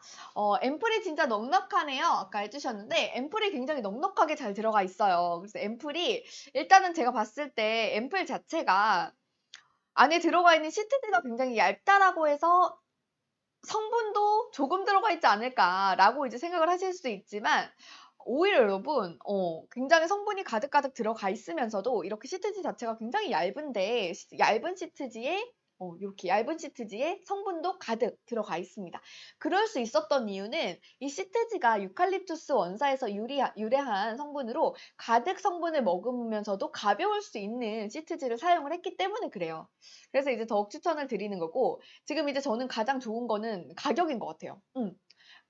앰플이 진짜 넉넉하네요. 아까 해주셨는데 앰플이 굉장히 넉넉하게 잘 들어가 있어요. 그래서 앰플이 일단은 제가 봤을 때 앰플 자체가 안에 들어가 있는 시트지가 굉장히 얇다라고 해서 성분도 조금 들어가 있지 않을까라고 이제 생각을 하실 수도 있지만 오히려 여러분 굉장히 성분이 가득가득 들어가 있으면서도 이렇게 시트지 자체가 굉장히 얇은데 얇은 시트지에 이렇게 얇은 시트지에 성분도 가득 들어가 있습니다. 그럴 수 있었던 이유는 이 시트지가 유칼립투스 원사에서 유래한 성분으로 가득 성분을 머금으면서도 가벼울 수 있는 시트지를 사용을 했기 때문에 그래요. 그래서 이제 더욱 추천을 드리는 거고 지금 이제 저는 가장 좋은 거는 가격인 것 같아요.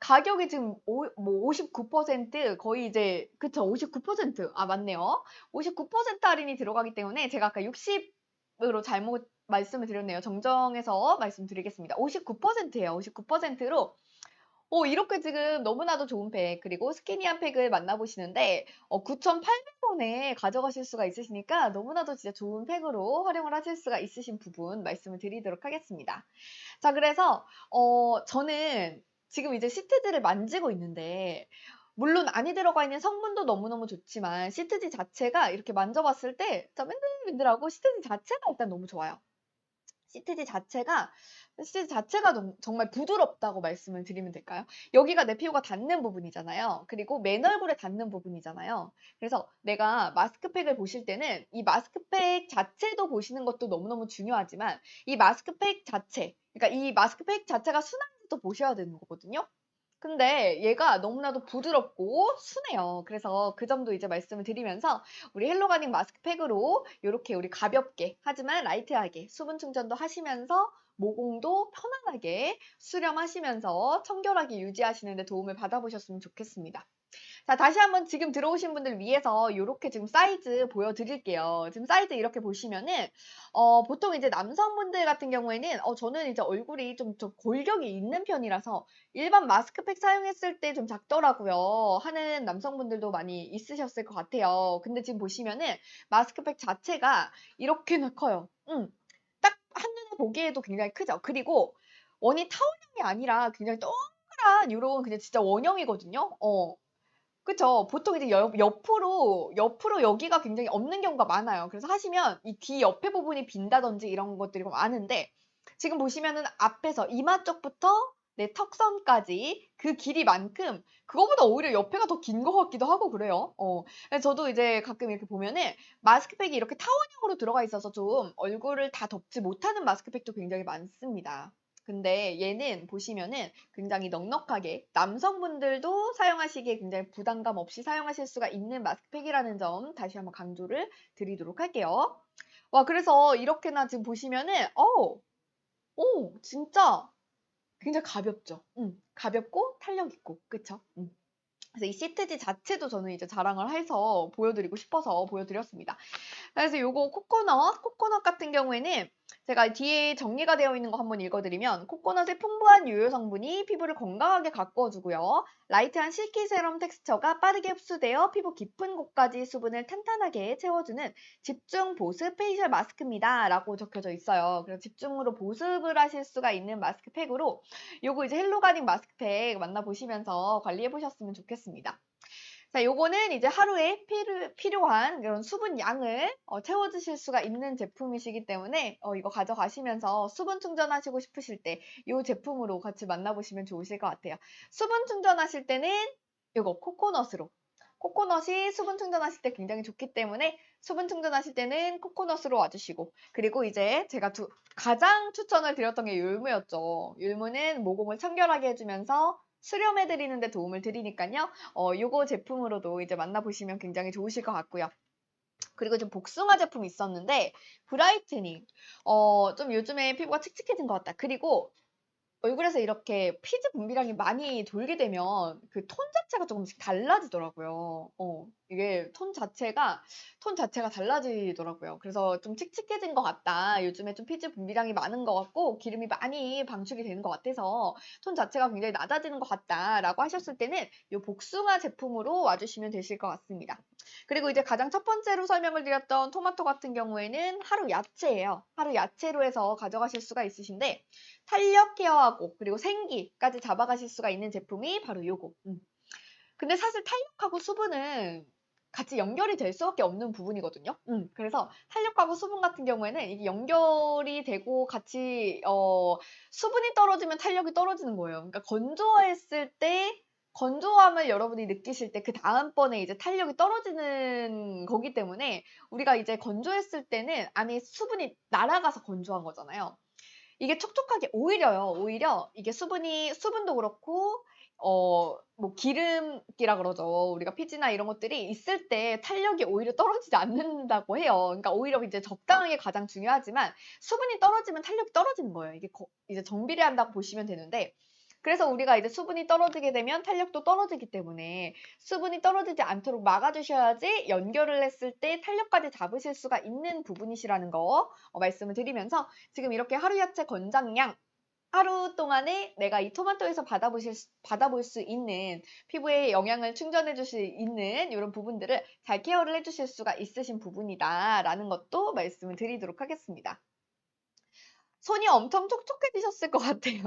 가격이 지금 59% 거의 이제 그쵸 59% 맞네요. 59% 할인이 들어가기 때문에 제가 아까 60으로 잘못 말씀을 드렸네요. 정정해서 말씀드리겠습니다. 59%예요. 59%로 이렇게 지금 너무나도 좋은 팩 그리고 스키니한 팩을 만나보시는데 9,800원에 가져가실 수가 있으시니까 너무나도 진짜 좋은 팩으로 활용을 하실 수가 있으신 부분 말씀을 드리도록 하겠습니다. 자 그래서 저는 지금 이제 시트지를 만지고 있는데 물론 안에 들어가 있는 성분도 너무너무 좋지만 시트지 자체가 이렇게 만져봤을 때 진짜 맨들맨들하고 시트지 자체가 일단 너무 좋아요. 시트지 자체가 정말 부드럽다고 말씀을 드리면 될까요? 여기가 내 피부가 닿는 부분이잖아요. 그리고 맨 얼굴에 닿는 부분이잖아요. 그래서 내가 마스크팩을 보실 때는 이 마스크팩 자체도 보시는 것도 너무너무 중요하지만 이 마스크팩 자체, 그러니까 이 마스크팩 자체가 순한지도 보셔야 되는 거거든요. 근데 얘가 너무나도 부드럽고 순해요. 그래서 그 점도 이제 말씀을 드리면서 우리 헬로가닉 마스크팩으로 이렇게 우리 가볍게 하지만 라이트하게 수분 충전도 하시면서 모공도 편안하게 수렴하시면서 청결하게 유지하시는 데 도움을 받아보셨으면 좋겠습니다. 자, 다시 한번 지금 들어오신 분들 위해서 이렇게 지금 사이즈 보여드릴게요. 지금 사이즈 이렇게 보시면은 보통 이제 남성분들 같은 경우에는 저는 이제 얼굴이 좀 골격이 있는 편이라서 일반 마스크팩 사용했을 때 좀 작더라고요 하는 남성분들도 많이 있으셨을 것 같아요. 근데 지금 보시면은 마스크팩 자체가 이렇게나 커요. 딱 한눈에 보기에도 굉장히 크죠. 그리고 원이 타원형이 아니라 굉장히 동그란 이런 그냥 진짜 원형이거든요. 그쵸. 보통 이제 옆으로 여기가 굉장히 없는 경우가 많아요. 그래서 하시면 이 뒤 옆에 부분이 빈다든지 이런 것들이 많은데 지금 보시면은 앞에서 이마 쪽부터 내 턱선까지 그 길이만큼 그거보다 오히려 옆에가 더 긴 것 같기도 하고 그래요. 그래서 저도 이제 가끔 이렇게 보면은 마스크팩이 이렇게 타원형으로 들어가 있어서 좀 얼굴을 다 덮지 못하는 마스크팩도 굉장히 많습니다. 근데 얘는 보시면은 굉장히 넉넉하게 남성분들도 사용하시기에 굉장히 부담감 없이 사용하실 수가 있는 마스크팩이라는 점 다시 한번 강조를 드리도록 할게요. 와, 그래서 이렇게나 지금 보시면은, 진짜 굉장히 가볍죠? 가볍고 탄력 있고, 그쵸? 그래서 이 시트지 자체도 저는 이제 자랑을 해서 보여드리고 싶어서 보여드렸습니다. 그래서 요거 코코넛 같은 경우에는 제가 뒤에 정리가 되어 있는 거 한번 읽어드리면 코코넛의 풍부한 유효 성분이 피부를 건강하게 가꾸어주고요. 라이트한 실키 세럼 텍스처가 빠르게 흡수되어 피부 깊은 곳까지 수분을 탄탄하게 채워주는 집중 보습 페이셜 마스크입니다. 라고 적혀져 있어요. 그래서 집중으로 보습을 하실 수가 있는 마스크팩으로 요거 이제 헬로가닉 마스크팩 만나보시면서 관리해보셨으면 좋겠습니다. 자, 요거는 이제 하루에 필요한 그런 수분 양을 채워주실 수가 있는 제품이시기 때문에 이거 가져가시면서 수분 충전하시고 싶으실 때 이 제품으로 같이 만나보시면 좋으실 것 같아요. 수분 충전하실 때는 이거 코코넛으로. 코코넛이 수분 충전하실 때 굉장히 좋기 때문에 수분 충전하실 때는 코코넛으로 와주시고 그리고 이제 제가 가장 추천을 드렸던 게 율무였죠. 율무는 모공을 청결하게 해주면서 수렴해드리는 데 도움을 드리니까요. 요거 제품으로도 이제 만나보시면 굉장히 좋으실 것 같고요. 그리고 좀 복숭아 제품이 있었는데 브라이트닝 좀 요즘에 피부가 칙칙해진 것 같다. 그리고 얼굴에서 이렇게 피지 분비량이 많이 돌게 되면 그 톤 자체가 조금씩 달라지더라고요. 이게 톤 자체가 달라지더라고요. 그래서 좀 칙칙해진 것 같다. 요즘에 좀 피지 분비량이 많은 것 같고 기름이 많이 방출이 되는 것 같아서 톤 자체가 굉장히 낮아지는 것 같다라고 하셨을 때는 이 복숭아 제품으로 와주시면 되실 것 같습니다. 그리고 이제 가장 첫 번째로 설명을 드렸던 토마토 같은 경우에는 하루 야채예요. 하루 야채로 해서 가져가실 수가 있으신데 탄력 케어하고 그리고 생기까지 잡아가실 수가 있는 제품이 바로 요거. 근데 사실 탄력하고 수분은 같이 연결이 될 수밖에 없는 부분이거든요. 그래서 탄력하고 수분 같은 경우에는 이게 연결이 되고 같이 수분이 떨어지면 탄력이 떨어지는 거예요. 그러니까 건조했을 때 건조함을 여러분이 느끼실 때 그 다음번에 이제 탄력이 떨어지는 거기 때문에 우리가 이제 건조했을 때는 안에 수분이 날아가서 건조한 거잖아요. 이게 촉촉하게 오히려 이게 수분도 그렇고 뭐 기름기라 그러죠. 우리가 피지나 이런 것들이 있을 때 탄력이 오히려 떨어지지 않는다고 해요. 그러니까 오히려 이제 적당한 게 가장 중요하지만 수분이 떨어지면 탄력이 떨어지는 거예요. 이게 이제 정비례한다고 보시면 되는데 그래서 우리가 이제 수분이 떨어지게 되면 탄력도 떨어지기 때문에 수분이 떨어지지 않도록 막아주셔야지 연결을 했을 때 탄력까지 잡으실 수가 있는 부분이시라는 거 말씀을 드리면서 지금 이렇게 하루 야채 권장량 하루 동안에 내가 이 토마토에서 받아볼 수 있는 피부에 영양을 충전해 주실 있는 이런 부분들을 잘 케어를 해 주실 수가 있으신 부분이다라는 것도 말씀을 드리도록 하겠습니다. 손이 엄청 촉촉해지셨을 것 같아요.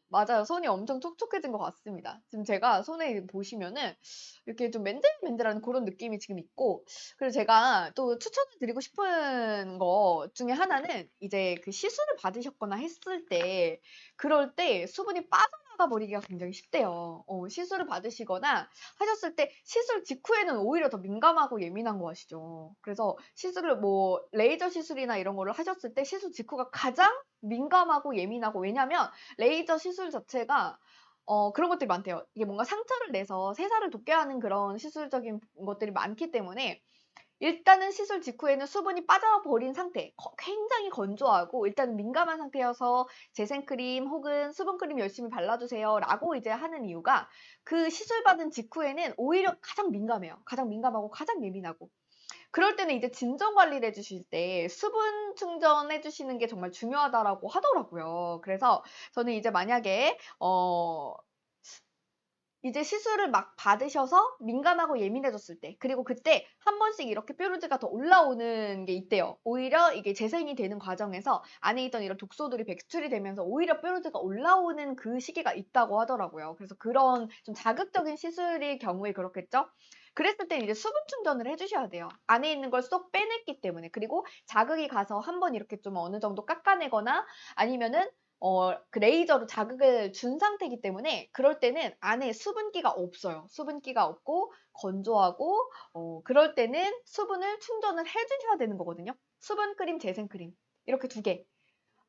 맞아요. 손이 엄청 촉촉해진 것 같습니다. 지금 제가 손에 보시면은 이렇게 좀 맨들맨들한 그런 느낌이 지금 있고 그리고 제가 또 추천을 드리고 싶은 거 중에 하나는 이제 그 시술을 받으셨거나 했을 때 그럴 때 수분이 빠져나가 버리기가 굉장히 쉽대요. 시술을 받으시거나 하셨을 때 시술 직후에는 오히려 더 민감하고 예민한 거 아시죠? 그래서 시술을 뭐 레이저 시술이나 이런 거를 하셨을 때 시술 직후가 가장 민감하고 예민하고 왜냐면 레이저 시술 자체가 그런 것들이 많대요. 이게 뭔가 상처를 내서 세사를 돋게 하는 그런 시술적인 것들이 많기 때문에 일단은 시술 직후에는 수분이 빠져버린 상태, 굉장히 건조하고 일단은 민감한 상태여서 재생크림 혹은 수분크림 열심히 발라주세요 라고 이제 하는 이유가 그 시술 받은 직후에는 오히려 가장 민감해요. 가장 민감하고 가장 예민하고 그럴 때는 이제 진정 관리를 해주실 때 수분 충전해 주시는 게 정말 중요하다라고 하더라고요. 그래서 저는 이제 만약에 이제 시술을 막 받으셔서 민감하고 예민해졌을 때 그리고 그때 한 번씩 이렇게 뾰루지가 더 올라오는 게 있대요. 오히려 이게 재생이 되는 과정에서 안에 있던 이런 독소들이 배출이 되면서 오히려 뾰루지가 올라오는 그 시기가 있다고 하더라고요. 그래서 그런 좀 자극적인 시술일 경우에 그렇겠죠? 그랬을 때 이제 수분 충전을 해주셔야 돼요. 안에 있는 걸 쏙 빼냈기 때문에 그리고 자극이 가서 한번 이렇게 좀 어느 정도 깎아내거나 아니면은 그 레이저로 자극을 준 상태이기 때문에 그럴 때는 안에 수분기가 없어요. 수분기가 없고 건조하고 그럴 때는 수분을 충전을 해주셔야 되는 거거든요. 수분크림, 재생크림 이렇게 두 개.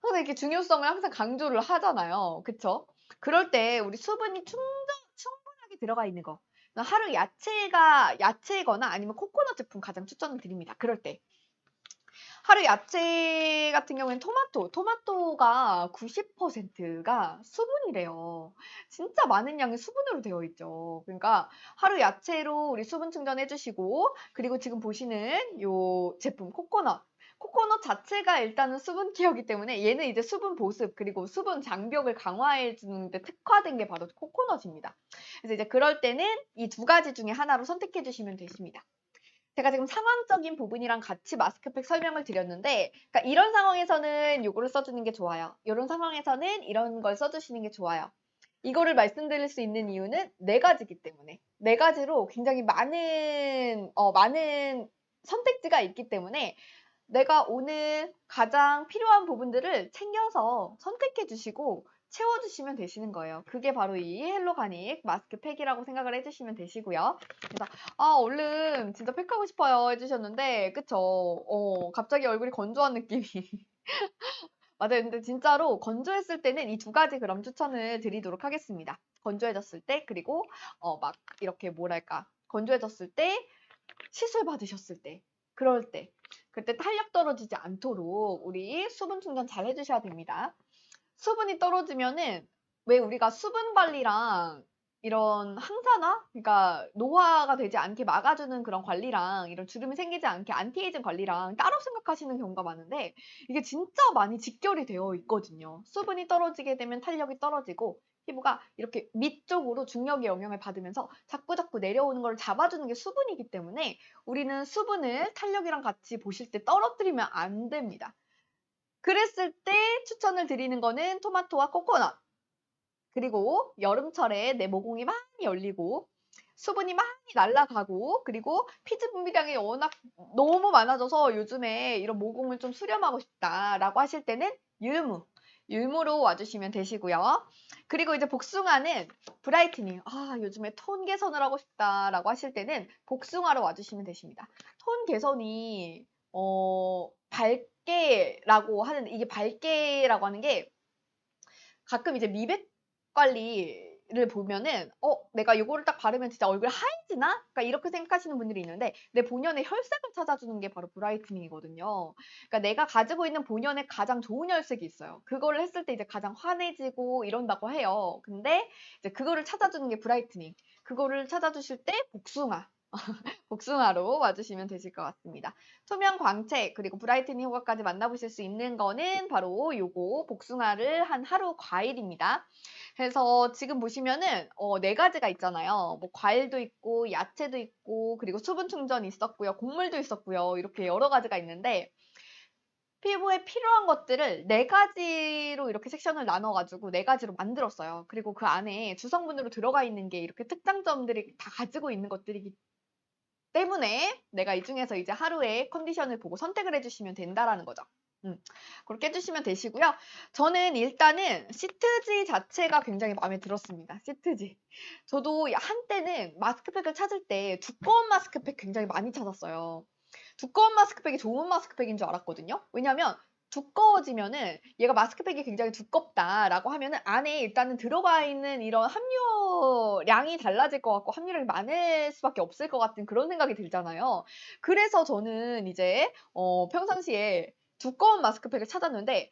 항상 이렇게 중요성을 항상 강조를 하잖아요. 그쵸? 그럴 때 우리 수분이 충분하게 들어가 있는 거. 하루 야채거나 아니면 코코넛 제품 가장 추천을 드립니다. 그럴 때. 하루 야채 같은 경우에는 토마토가 90%가 수분이래요. 진짜 많은 양의 수분으로 되어 있죠. 그러니까 하루 야채로 우리 수분 충전해 주시고 그리고 지금 보시는 요 제품 코코넛 자체가 일단은 수분 케어이기 때문에 얘는 이제 수분 보습 그리고 수분 장벽을 강화해 주는데 특화된 게 바로 코코넛입니다. 그래서 이제 그럴 때는 이 두 가지 중에 하나로 선택해 주시면 되십니다. 제가 지금 상황적인 부분이랑 같이 마스크팩 설명을 드렸는데 그러니까 이런 상황에서는 요거를 써주는 게 좋아요. 이런 상황에서는 이런 걸 써주시는 게 좋아요. 이거를 말씀드릴 수 있는 이유는 네 가지이기 때문에 네 가지로 굉장히 많은 선택지가 있기 때문에 내가 오늘 가장 필요한 부분들을 챙겨서 선택해 주시고 채워주시면 되시는 거예요. 그게 바로 이 헬로가닉 마스크팩이라고 생각을 해주시면 되시고요. 그래서 얼른 진짜 팩하고 싶어요 해주셨는데 그쵸? 갑자기 얼굴이 건조한 느낌이 맞아요. 근데 진짜로 건조했을 때는 이 두 가지 그럼 추천을 드리도록 하겠습니다. 건조해졌을 때 그리고 막 이렇게 뭐랄까 건조해졌을 때 시술 받으셨을 때 그럴 때 그때 탄력 떨어지지 않도록 우리 수분 충전 잘 해주셔야 됩니다. 수분이 떨어지면은 왜 우리가 수분 관리랑 이런 항산화? 그러니까 노화가 되지 않게 막아주는 그런 관리랑 이런 주름이 생기지 않게 안티에이징 관리랑 따로 생각하시는 경우가 많은데 이게 진짜 많이 직결이 되어 있거든요. 수분이 떨어지게 되면 탄력이 떨어지고 피부가 이렇게 밑쪽으로 중력의 영향을 받으면서 자꾸자꾸 내려오는 걸 잡아주는 게 수분이기 때문에 우리는 수분을 탄력이랑 같이 보실 때 떨어뜨리면 안 됩니다. 그랬을 때 추천을 드리는 거는 토마토와 코코넛. 그리고 여름철에 내 모공이 많이 열리고 수분이 많이 날아가고 그리고 피지 분비량이 워낙 너무 많아져서 요즘에 이런 모공을 좀 수렴하고 싶다라고 하실 때는 율무로 와주시면 되시고요. 그리고 이제 복숭아는 브라이트닝. 아, 요즘에 톤 개선을 하고 싶다라고 하실 때는 복숭아로 와주시면 되십니다. 톤 개선이 밝게라고 하는 이게 밝게라고 하는 게 가끔 이제 미백 관리를 보면은 내가 요거를 딱 바르면 진짜 얼굴 하얘지나? 그러니까 이렇게 생각하시는 분들이 있는데 내 본연의 혈색을 찾아주는 게 바로 브라이트닝이거든요. 그러니까 내가 가지고 있는 본연의 가장 좋은 혈색이 있어요. 그거를 했을 때 이제 가장 환해지고 이런다고 해요. 근데 이제 그거를 찾아주는 게 브라이트닝. 그거를 찾아주실 때 복숭아. 복숭아로 와주시면 되실 것 같습니다. 투명 광채 그리고 브라이트닝 효과까지 만나보실 수 있는 거는 바로 요거 복숭아를 한 하루 과일입니다. 그래서 지금 보시면은 네 가지가 있잖아요. 뭐 과일도 있고 야채도 있고 그리고 수분 충전이 있었고요. 곡물도 있었고요. 이렇게 여러 가지가 있는데 피부에 필요한 것들을 네 가지로 이렇게 섹션을 나눠가지고 네 가지로 만들었어요. 그리고 그 안에 주성분으로 들어가 있는 게 이렇게 특장점들이 다 가지고 있는 것들이기 때문에 내가 이 중에서 이제 하루에 컨디션을 보고 선택을 해주시면 된다라는 거죠. 그렇게 해주시면 되시고요. 저는 일단은 시트지 자체가 굉장히 마음에 들었습니다. 시트지. 저도 한때는 마스크팩을 찾을 때 두꺼운 마스크팩 굉장히 많이 찾았어요. 두꺼운 마스크팩이 좋은 마스크팩인 줄 알았거든요. 왜냐면 두꺼워지면은 얘가 마스크팩이 굉장히 두껍다라고 하면은 안에 일단은 들어가 있는 이런 함유량이 달라질 것 같고 함유량이 많을 수밖에 없을 것 같은 그런 생각이 들잖아요. 그래서 저는 이제 평상시에 두꺼운 마스크팩을 찾았는데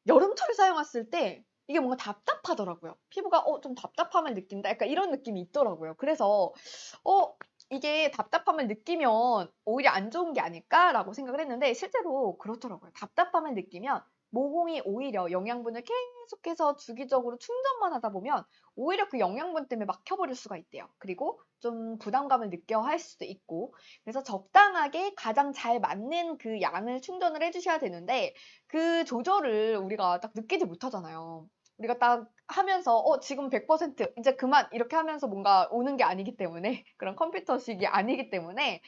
여름철에 사용했을 때 이게 뭔가 답답하더라고요. 피부가 좀 답답함을 느낀다. 약간 이런 느낌이 있더라고요. 그래서 이게 답답함을 느끼면 오히려 안 좋은 게 아닐까라고 생각을 했는데 실제로 그렇더라고요. 답답함을 느끼면 모공이 오히려 영양분을 계속해서 주기적으로 충전만 하다 보면 오히려 그 영양분 때문에 막혀버릴 수가 있대요. 그리고 좀 부담감을 느껴 할 수도 있고 그래서 적당하게 가장 잘 맞는 그 양을 충전을 해주셔야 되는데 그 조절을 우리가 딱 느끼지 못하잖아요. 우리가 딱 하면서 지금 100% 이제 그만 이렇게 하면서 뭔가 오는 게 아니기 때문에 그런 컴퓨터식이 아니기 때문에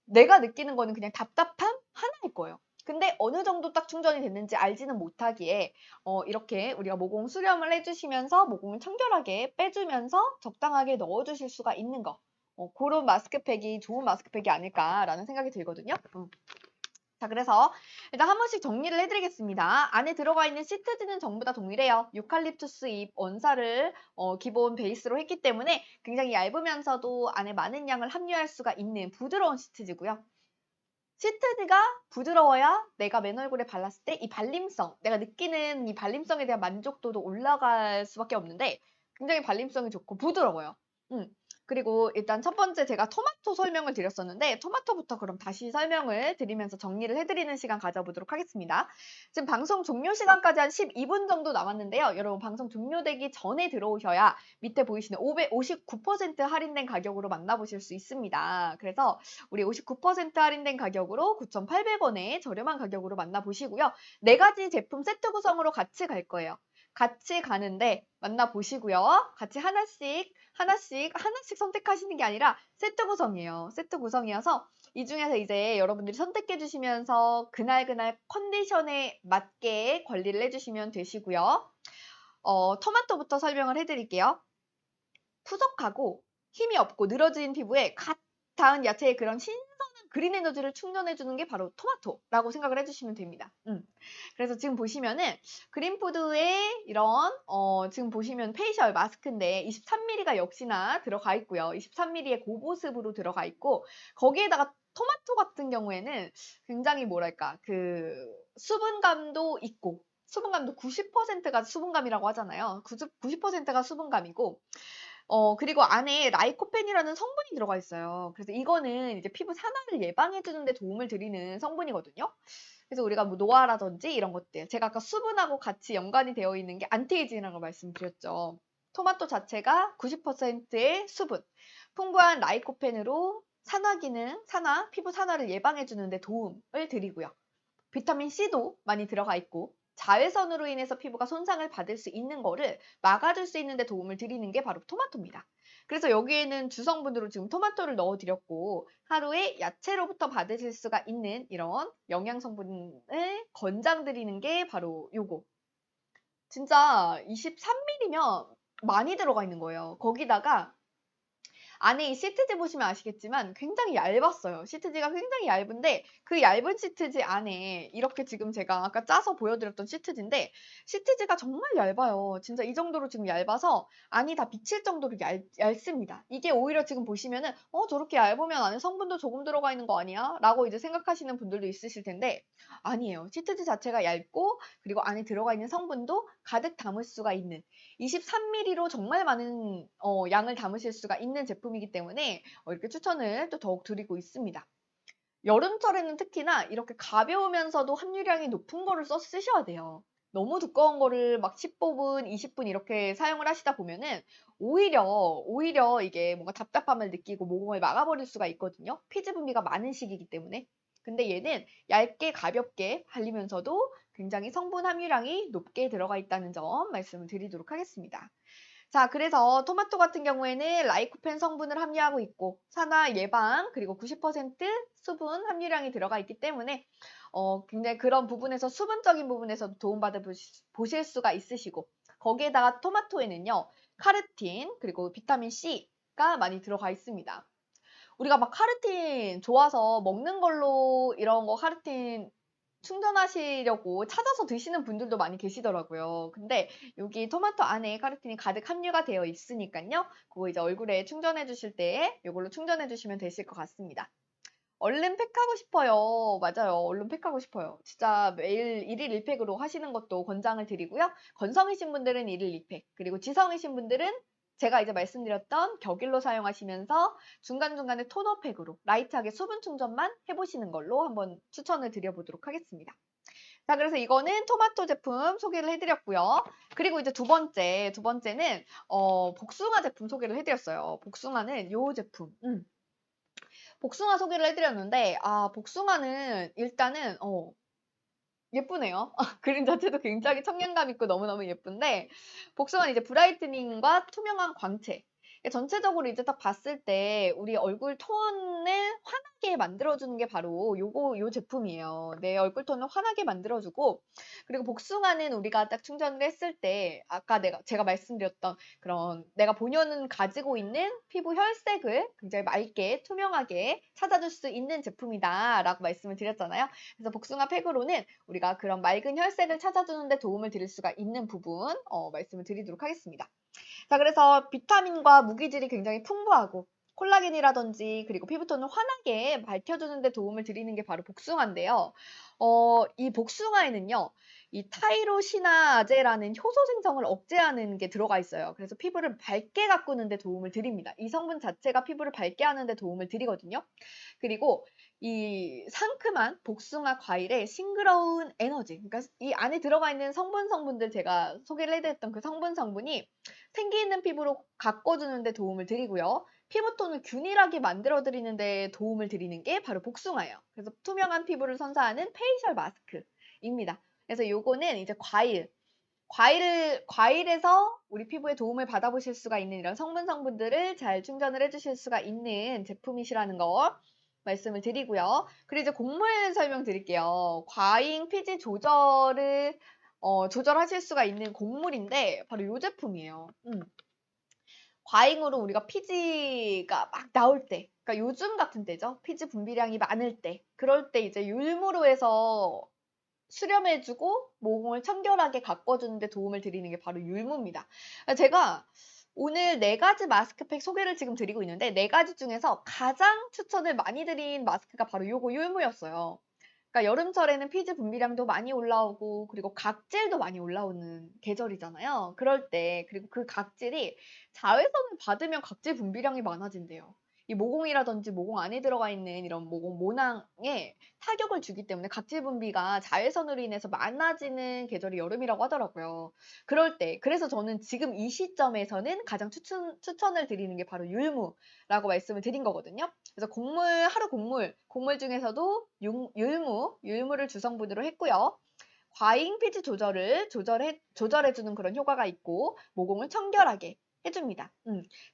내가 느끼는 거는 그냥 답답함 하나일 거예요. 근데 어느 정도 딱 충전이 됐는지 알지는 못하기에 이렇게 우리가 모공 수렴을 해주시면서 모공을 청결하게 빼주면서 적당하게 넣어주실 수가 있는 거. 그런 마스크팩이 좋은 마스크팩이 아닐까라는 생각이 들거든요. 자, 그래서 일단 한 번씩 정리를 해드리겠습니다. 안에 들어가 있는 시트지는 전부 다 동일해요. 유칼립투스 잎 원사를 기본 베이스로 했기 때문에 굉장히 얇으면서도 안에 많은 양을 함유할 수가 있는 부드러운 시트지고요. 시트지가 부드러워야 내가 맨 얼굴에 발랐을 때 이 발림성, 내가 느끼는 이 발림성에 대한 만족도도 올라갈 수밖에 없는데 굉장히 발림성이 좋고 부드러워요. 그리고 일단 첫 번째 제가 토마토 설명을 드렸었는데 토마토부터 그럼 다시 설명을 드리면서 정리를 해드리는 시간 가져보도록 하겠습니다. 지금 방송 종료 시간까지 한 12분 정도 남았는데요. 여러분 방송 종료되기 전에 들어오셔야 밑에 보이시는 559% 할인된 가격으로 만나보실 수 있습니다. 그래서 우리 59% 할인된 가격으로 9,800원에 저렴한 가격으로 만나보시고요. 네 가지 제품 세트 구성으로 같이 갈 거예요. 같이 가는데 만나보시고요. 같이 하나씩 선택하시는 게 아니라 세트 구성이에요. 세트 구성이어서 이 중에서 이제 여러분들이 선택해 주시면서 그날 컨디션에 맞게 관리를 해주시면 되시고요. 토마토부터 설명을 해드릴게요. 푸석하고 힘이 없고 늘어진 피부에 갓 닿은 야채의 그런 신선한 그린 에너지를 충전해주는 게 바로 토마토라고 생각을 해주시면 됩니다. 그래서 지금 보시면은 그린푸드의 이런 지금 보시면 페이셜 마스크인데 23mm가 역시나 들어가 있고요. 23mm의 고보습으로 들어가 있고 거기에다가 토마토 같은 경우에는 굉장히 뭐랄까 그 수분감도 있고 수분감도 90%가 수분감이라고 하잖아요. 90%가 수분감이고, 그리고 안에 라이코펜이라는 성분이 들어가 있어요. 그래서 이거는 이제 피부 산화를 예방해 주는 데 도움을 드리는 성분이거든요. 그래서 우리가 뭐 노화라든지 이런 것들, 제가 아까 수분하고 같이 연관이 되어 있는 게 안티에이징이라는 걸 말씀드렸죠. 토마토 자체가 90%의 수분, 풍부한 라이코펜으로 산화 기능, 피부 산화를 예방해 주는 데 도움을 드리고요. 비타민 C도 많이 들어가 있고, 자외선으로 인해서 피부가 손상을 받을 수 있는 거를 막아줄 수 있는 데 도움을 드리는 게 바로 토마토입니다. 그래서 여기에는 주성분으로 지금 토마토를 넣어드렸고, 하루에 야채로부터 받으실 수가 있는 이런 영양 성분을 권장드리는 게 바로 요거. 진짜 23ml면 많이 들어가 있는 거예요. 거기다가 안에 이 시트지 보시면 아시겠지만 굉장히 얇았어요. 시트지가 굉장히 얇은데 그 얇은 시트지 안에 이렇게 지금 제가 아까 짜서 보여드렸던 시트지인데 시트지가 정말 얇아요. 진짜 이 정도로 지금 얇아서 안이 다 비칠 정도로 얇습니다. 이게 오히려 지금 보시면은 저렇게 얇으면 안에 성분도 조금 들어가 있는 거 아니야? 라고 이제 생각하시는 분들도 있으실 텐데 아니에요. 시트지 자체가 얇고 그리고 안에 들어가 있는 성분도 가득 담을 수가 있는 23ml로 정말 많은 양을 담으실 수가 있는 제품이기 때문에 이렇게 추천을 또 더욱 드리고 있습니다. 여름철에는 특히나 이렇게 가벼우면서도 함유량이 높은 거를 쓰셔야 돼요. 너무 두꺼운 거를 막 15분, 20분 이렇게 사용을 하시다 보면은 오히려 이게 뭔가 답답함을 느끼고 모공을 막아버릴 수가 있거든요. 피지 분비가 많은 시기이기 때문에. 근데 얘는 얇게 가볍게 발리면서도 굉장히 성분 함유량이 높게 들어가 있다는 점 말씀을 드리도록 하겠습니다. 자, 그래서 토마토 같은 경우에는 라이코펜 성분을 함유하고 있고 산화 예방 그리고 90% 수분 함유량이 들어가 있기 때문에 굉장히 그런 부분에서 수분적인 부분에서 도움받아 보실 수가 있으시고 거기에다가 토마토에는요 카르틴 그리고 비타민 C가 많이 들어가 있습니다. 우리가 막 카르틴 좋아서 먹는 걸로 이런 거 카르틴 충전하시려고 찾아서 드시는 분들도 많이 계시더라고요. 근데 여기 토마토 안에 카르틴이 가득 함유가 되어 있으니까요. 그거 이제 얼굴에 충전해 주실 때 이걸로 충전해 주시면 되실 것 같습니다. 얼른 팩하고 싶어요. 맞아요. 얼른 팩하고 싶어요. 진짜 매일 1일 1팩으로 하시는 것도 권장을 드리고요. 건성이신 분들은 1일 2팩, 그리고 지성이신 분들은 제가 이제 말씀드렸던 격일로 사용하시면서 중간중간에 토너팩으로 라이트하게 수분 충전만 해보시는 걸로 한번 추천을 드려보도록 하겠습니다. 자, 그래서 이거는 토마토 제품 소개를 해드렸고요. 그리고 이제 두 번째는 복숭아 제품 소개를 해드렸어요. 복숭아는 요 제품. 복숭아 소개를 해드렸는데 복숭아는 일단은 예쁘네요. 그림 자체도 굉장히 청량감 있고 너무너무 예쁜데 복숭아는 이제 브라이트닝과 투명한 광채 전체적으로 이제 딱 봤을 때 우리 얼굴 톤을 환하게 만들어주는 게 바로 요 제품이에요. 내 얼굴 톤을 환하게 만들어주고 그리고 복숭아는 우리가 딱 충전을 했을 때 아까 제가 말씀드렸던 그런 내가 본연은 가지고 있는 피부 혈색을 굉장히 맑게 투명하게 찾아줄 수 있는 제품이다 라고 말씀을 드렸잖아요. 그래서 복숭아 팩으로는 우리가 그런 맑은 혈색을 찾아주는 데 도움을 드릴 수가 있는 부분 말씀을 드리도록 하겠습니다. 자, 그래서 비타민과 무기질이 굉장히 풍부하고 콜라겐이라든지 그리고 피부톤을 환하게 밝혀주는 데 도움을 드리는 게 바로 복숭아인데요. 이 복숭아에는요. 이 타이로시나제라는 효소 생성을 억제하는 게 들어가 있어요. 그래서 피부를 밝게 가꾸는 데 도움을 드립니다. 이 성분 자체가 피부를 밝게 하는 데 도움을 드리거든요. 그리고 이 상큼한 복숭아 과일의 싱그러운 에너지, 그러니까 이 안에 들어가 있는 성분들 제가 소개를 해드렸던 그 성분이 생기 있는 피부로 가꿔주는 데 도움을 드리고요. 피부톤을 균일하게 만들어드리는 데 도움을 드리는 게 바로 복숭아예요. 그래서 투명한 피부를 선사하는 페이셜 마스크입니다. 그래서 요거는 이제 과일에서 우리 피부에 도움을 받아보실 수가 있는 이런 성분들을 잘 충전을 해주실 수가 있는 제품이시라는 거 말씀을 드리고요. 그리고 이제 곡물 설명드릴게요. 과잉 피지 조절하실 수가 있는 곡물인데 바로 이 제품이에요. 과잉으로 우리가 피지가 막 나올 때, 그러니까 요즘 같은 때죠. 피지 분비량이 많을 때, 그럴 때 이제 율무로 해서 수렴해주고 모공을 청결하게 가꿔주는 데 도움을 드리는 게 바로 율무입니다. 제가 오늘 4가지 마스크팩 소개를 지금 드리고 있는데 4가지 중에서 가장 추천을 많이 드린 마스크가 바로 요거 율무였어요. 그러니까 여름철에는 피지 분비량도 많이 올라오고 그리고 각질도 많이 올라오는 계절이잖아요. 그럴 때 그리고 그 각질이 자외선을 받으면 각질 분비량이 많아진대요. 이 모공이라든지 모공 안에 들어가 있는 이런 모공 모낭에 타격을 주기 때문에 각질 분비가 자외선으로 인해서 많아지는 계절이 여름이라고 하더라고요. 그럴 때 그래서 저는 지금 이 시점에서는 가장 추천을 드리는 게 바로 율무라고 말씀을 드린 거거든요. 그래서 하루 곡물 중에서도 율무를 주성분으로 했고요. 과잉 피지 조절해주는 그런 효과가 있고 모공을 청결하게 해줍니다.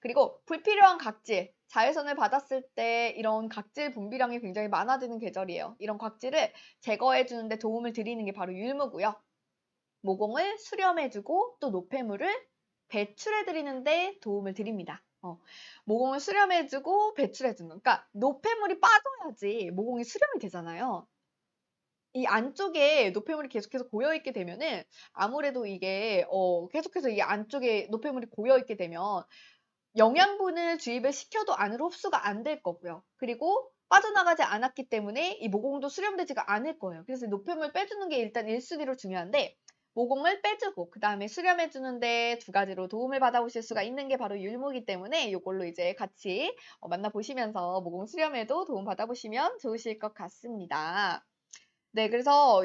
그리고 불필요한 각질, 자외선을 받았을 때 이런 각질 분비량이 굉장히 많아지는 계절이에요. 이런 각질을 제거해주는 데 도움을 드리는 게 바로 율무고요. 모공을 수렴해주고 또 노폐물을 배출해드리는 데 도움을 드립니다. 모공을 수렴해주고 배출해주는 그러니까 노폐물이 빠져야지 모공이 수렴이 되잖아요. 이 안쪽에 노폐물이 계속해서 고여있게 되면은 아무래도 이게 계속해서 이 안쪽에 노폐물이 고여있게 되면 영양분을 주입을 시켜도 안으로 흡수가 안 될 거고요. 그리고 빠져나가지 않았기 때문에 이 모공도 수렴되지가 않을 거예요. 그래서 노폐물 빼주는 게 일단 1순위로 중요한데 모공을 빼주고 그 다음에 수렴해 주는데 두 가지로 도움을 받아보실 수가 있는 게 바로 율무기 때문에 이걸로 이제 같이 만나보시면서 모공 수렴에도 도움 받아보시면 좋으실 것 같습니다. 네, 그래서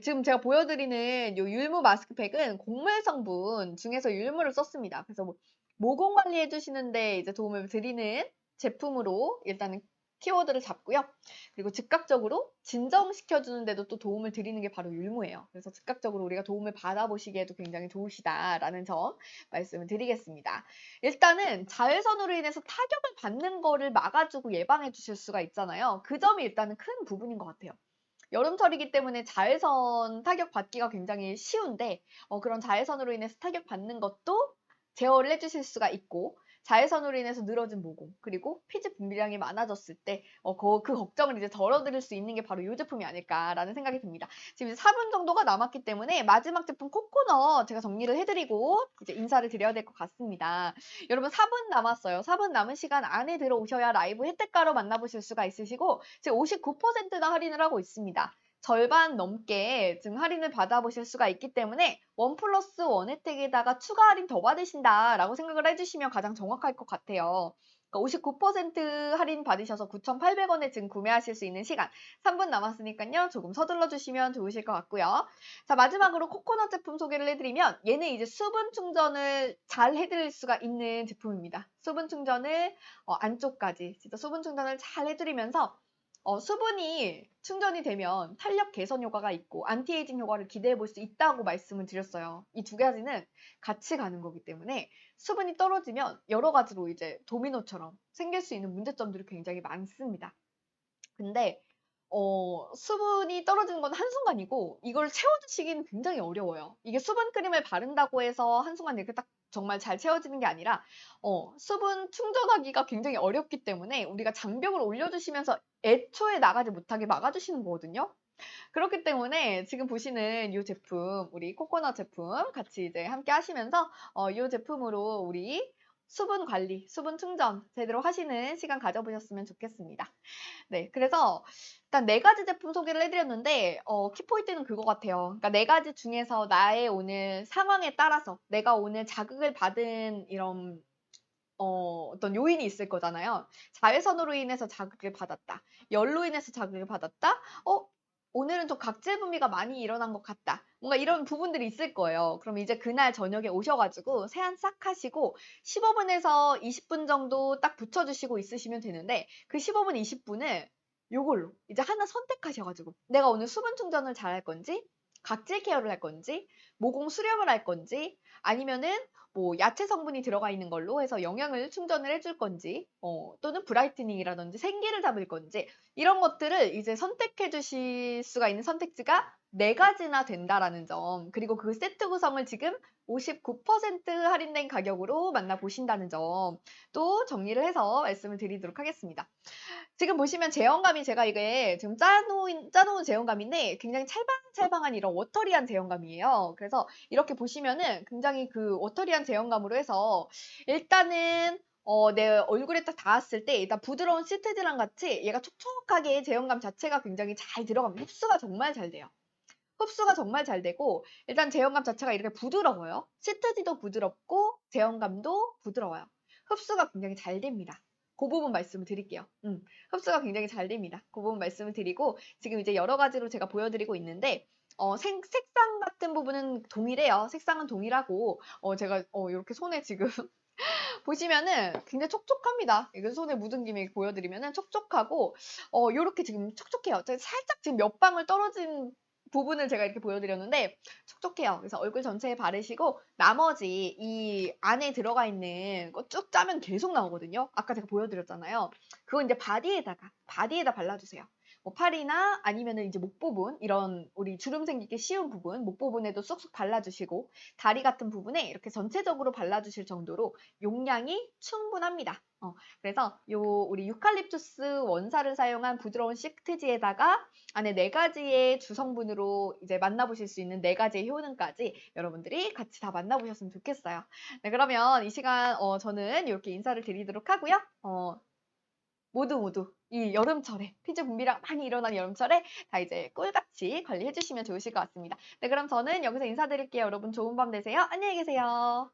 지금 제가 보여드리는 요 율무 마스크팩은 곡물 성분 중에서 율무를 썼습니다. 그래서 모공 관리해 주시는데 이제 도움을 드리는 제품으로 일단은 키워드를 잡고요. 그리고 즉각적으로 진정시켜 주는데도 또 도움을 드리는 게 바로 율무예요. 그래서 즉각적으로 우리가 도움을 받아보시기에도 굉장히 좋으시다라는 점 말씀을 드리겠습니다. 일단은 자외선으로 인해서 타격을 받는 거를 막아주고 예방해 주실 수가 있잖아요. 그 점이 일단은 큰 부분인 것 같아요. 여름철이기 때문에 자외선 타격받기가 굉장히 쉬운데 그런 자외선으로 인해서 타격받는 것도 제어를 해주실 수가 있고 자외선으로 인해서 늘어진 모공 그리고 피지 분비량이 많아졌을 때 그 걱정을 이제 덜어드릴 수 있는 게 바로 이 제품이 아닐까라는 생각이 듭니다. 지금 이제 4분 정도가 남았기 때문에 마지막 제품 코코넛 제가 정리를 해드리고 이제 인사를 드려야 될 것 같습니다. 여러분 4분 남았어요. 4분 남은 시간 안에 들어오셔야 라이브 혜택가로 만나보실 수가 있으시고 지금 59%나 할인을 하고 있습니다. 절반 넘게 지금 할인을 받아보실 수가 있기 때문에 1+1 혜택에다가 추가 할인 더 받으신다라고 생각을 해주시면 가장 정확할 것 같아요. 그러니까 59% 할인 받으셔서 9,800원에 지금 구매하실 수 있는 시간 3분 남았으니까요. 조금 서둘러 주시면 좋으실 것 같고요. 자, 마지막으로 코코넛 제품 소개를 해드리면 얘는 이제 수분 충전을 잘 해드릴 수가 있는 제품입니다. 수분 충전을 안쪽까지 진짜 수분 충전을 잘 해드리면서 수분이 충전이 되면 탄력 개선 효과가 있고 안티에이징 효과를 기대해 볼 수 있다고 말씀을 드렸어요. 이 두 가지는 같이 가는 거기 때문에 수분이 떨어지면 여러 가지로 이제 도미노처럼 생길 수 있는 문제점들이 굉장히 많습니다. 근데 수분이 떨어지는 건 한순간이고 이걸 채워주시기는 굉장히 어려워요. 이게 수분 크림을 바른다고 해서 한순간 이렇게 딱 정말 잘 채워지는 게 아니라 수분 충전하기가 굉장히 어렵기 때문에 우리가 장벽을 올려주시면서 애초에 나가지 못하게 막아주시는 거거든요. 그렇기 때문에 지금 보시는 이 제품, 우리 코코넛 제품 같이 이제 함께 하시면서 이 제품으로 우리 수분 관리, 수분 충전 제대로 하시는 시간 가져보셨으면 좋겠습니다. 네, 그래서 일단 4가지 제품 소개를 해드렸는데 키포인트는 그거 같아요. 그러니까 4가지 중에서 나의 오늘 상황에 따라서 내가 오늘 자극을 받은 이런 어떤 요인이 있을 거잖아요. 자외선으로 인해서 자극을 받았다. 열로 인해서 자극을 받았다. 오늘은 좀 각질 분비가 많이 일어난 것 같다. 뭔가 이런 부분들이 있을 거예요. 그럼 이제 그날 저녁에 오셔가지고 세안 싹 하시고 15분에서 20분 정도 딱 붙여주시고 있으시면 되는데 그 15분, 20분을 요걸로 이제 하나 선택하셔가지고 내가 오늘 수분 충전을 잘 할 건지 각질 케어를 할 건지 모공 수렴을 할 건지 아니면은 뭐 야채 성분이 들어가 있는 걸로 해서 영양을 충전을 해줄 건지 또는 브라이트닝이라든지 생기를 잡을 건지 이런 것들을 이제 선택해 주실 수가 있는 선택지가 4가지나 된다라는 점 그리고 그 세트 구성을 지금 59% 할인된 가격으로 만나보신다는 점 또 정리를 해서 말씀을 드리도록 하겠습니다. 지금 보시면 제형감이 제가 이게 지금 짜놓은 제형감인데 굉장히 찰방찰방한 이런 워터리한 제형감이에요. 그래서 이렇게 보시면은 굉장히 그 워터리한 제형감으로 해서 일단은 내 얼굴에 딱 닿았을 때 일단 부드러운 시트지랑 같이 얘가 촉촉하게 제형감 자체가 굉장히 잘 들어갑니다. 흡수가 정말 잘 돼요. 흡수가 정말 잘 되고 일단 제형감 자체가 이렇게 부드러워요. 시트지도 부드럽고 제형감도 부드러워요. 흡수가 굉장히 잘 됩니다. 그 부분 말씀을 드릴게요. 흡수가 굉장히 잘 됩니다. 그 부분 말씀을 드리고 지금 이제 여러 가지로 제가 보여드리고 있는데 색상 같은 부분은 동일해요. 색상은 동일하고 제가 이렇게 손에 지금 보시면은 굉장히 촉촉합니다. 이거 손에 묻은 김에 보여드리면은 촉촉하고 요렇게 지금 촉촉해요. 살짝 지금 몇 방울 떨어진 부분을 제가 이렇게 보여드렸는데 촉촉해요. 그래서 얼굴 전체에 바르시고 나머지 이 안에 들어가 있는 거 쭉 짜면 계속 나오거든요. 아까 제가 보여드렸잖아요. 그건 이제 바디에다 발라주세요. 뭐 팔이나 아니면은 이제 목 부분 이런 우리 주름 생기기 쉬운 부분 목 부분에도 쏙쏙 발라주시고 다리 같은 부분에 이렇게 전체적으로 발라주실 정도로 용량이 충분합니다. 그래서 요 우리 유칼립투스 원사를 사용한 부드러운 시트지에다가 안에 4가지의 주성분으로 이제 만나보실 수 있는 4가지의 효능까지 여러분들이 같이 다 만나보셨으면 좋겠어요. 네, 그러면 이 시간 저는 이렇게 인사를 드리도록 하고요. 모두 이 여름철에 피지 분비량 많이 일어나는 여름철에 다 이제 꿀같이 관리해 주시면 좋으실 것 같습니다. 네, 그럼 저는 여기서 인사드릴게요. 여러분 좋은 밤 되세요. 안녕히 계세요.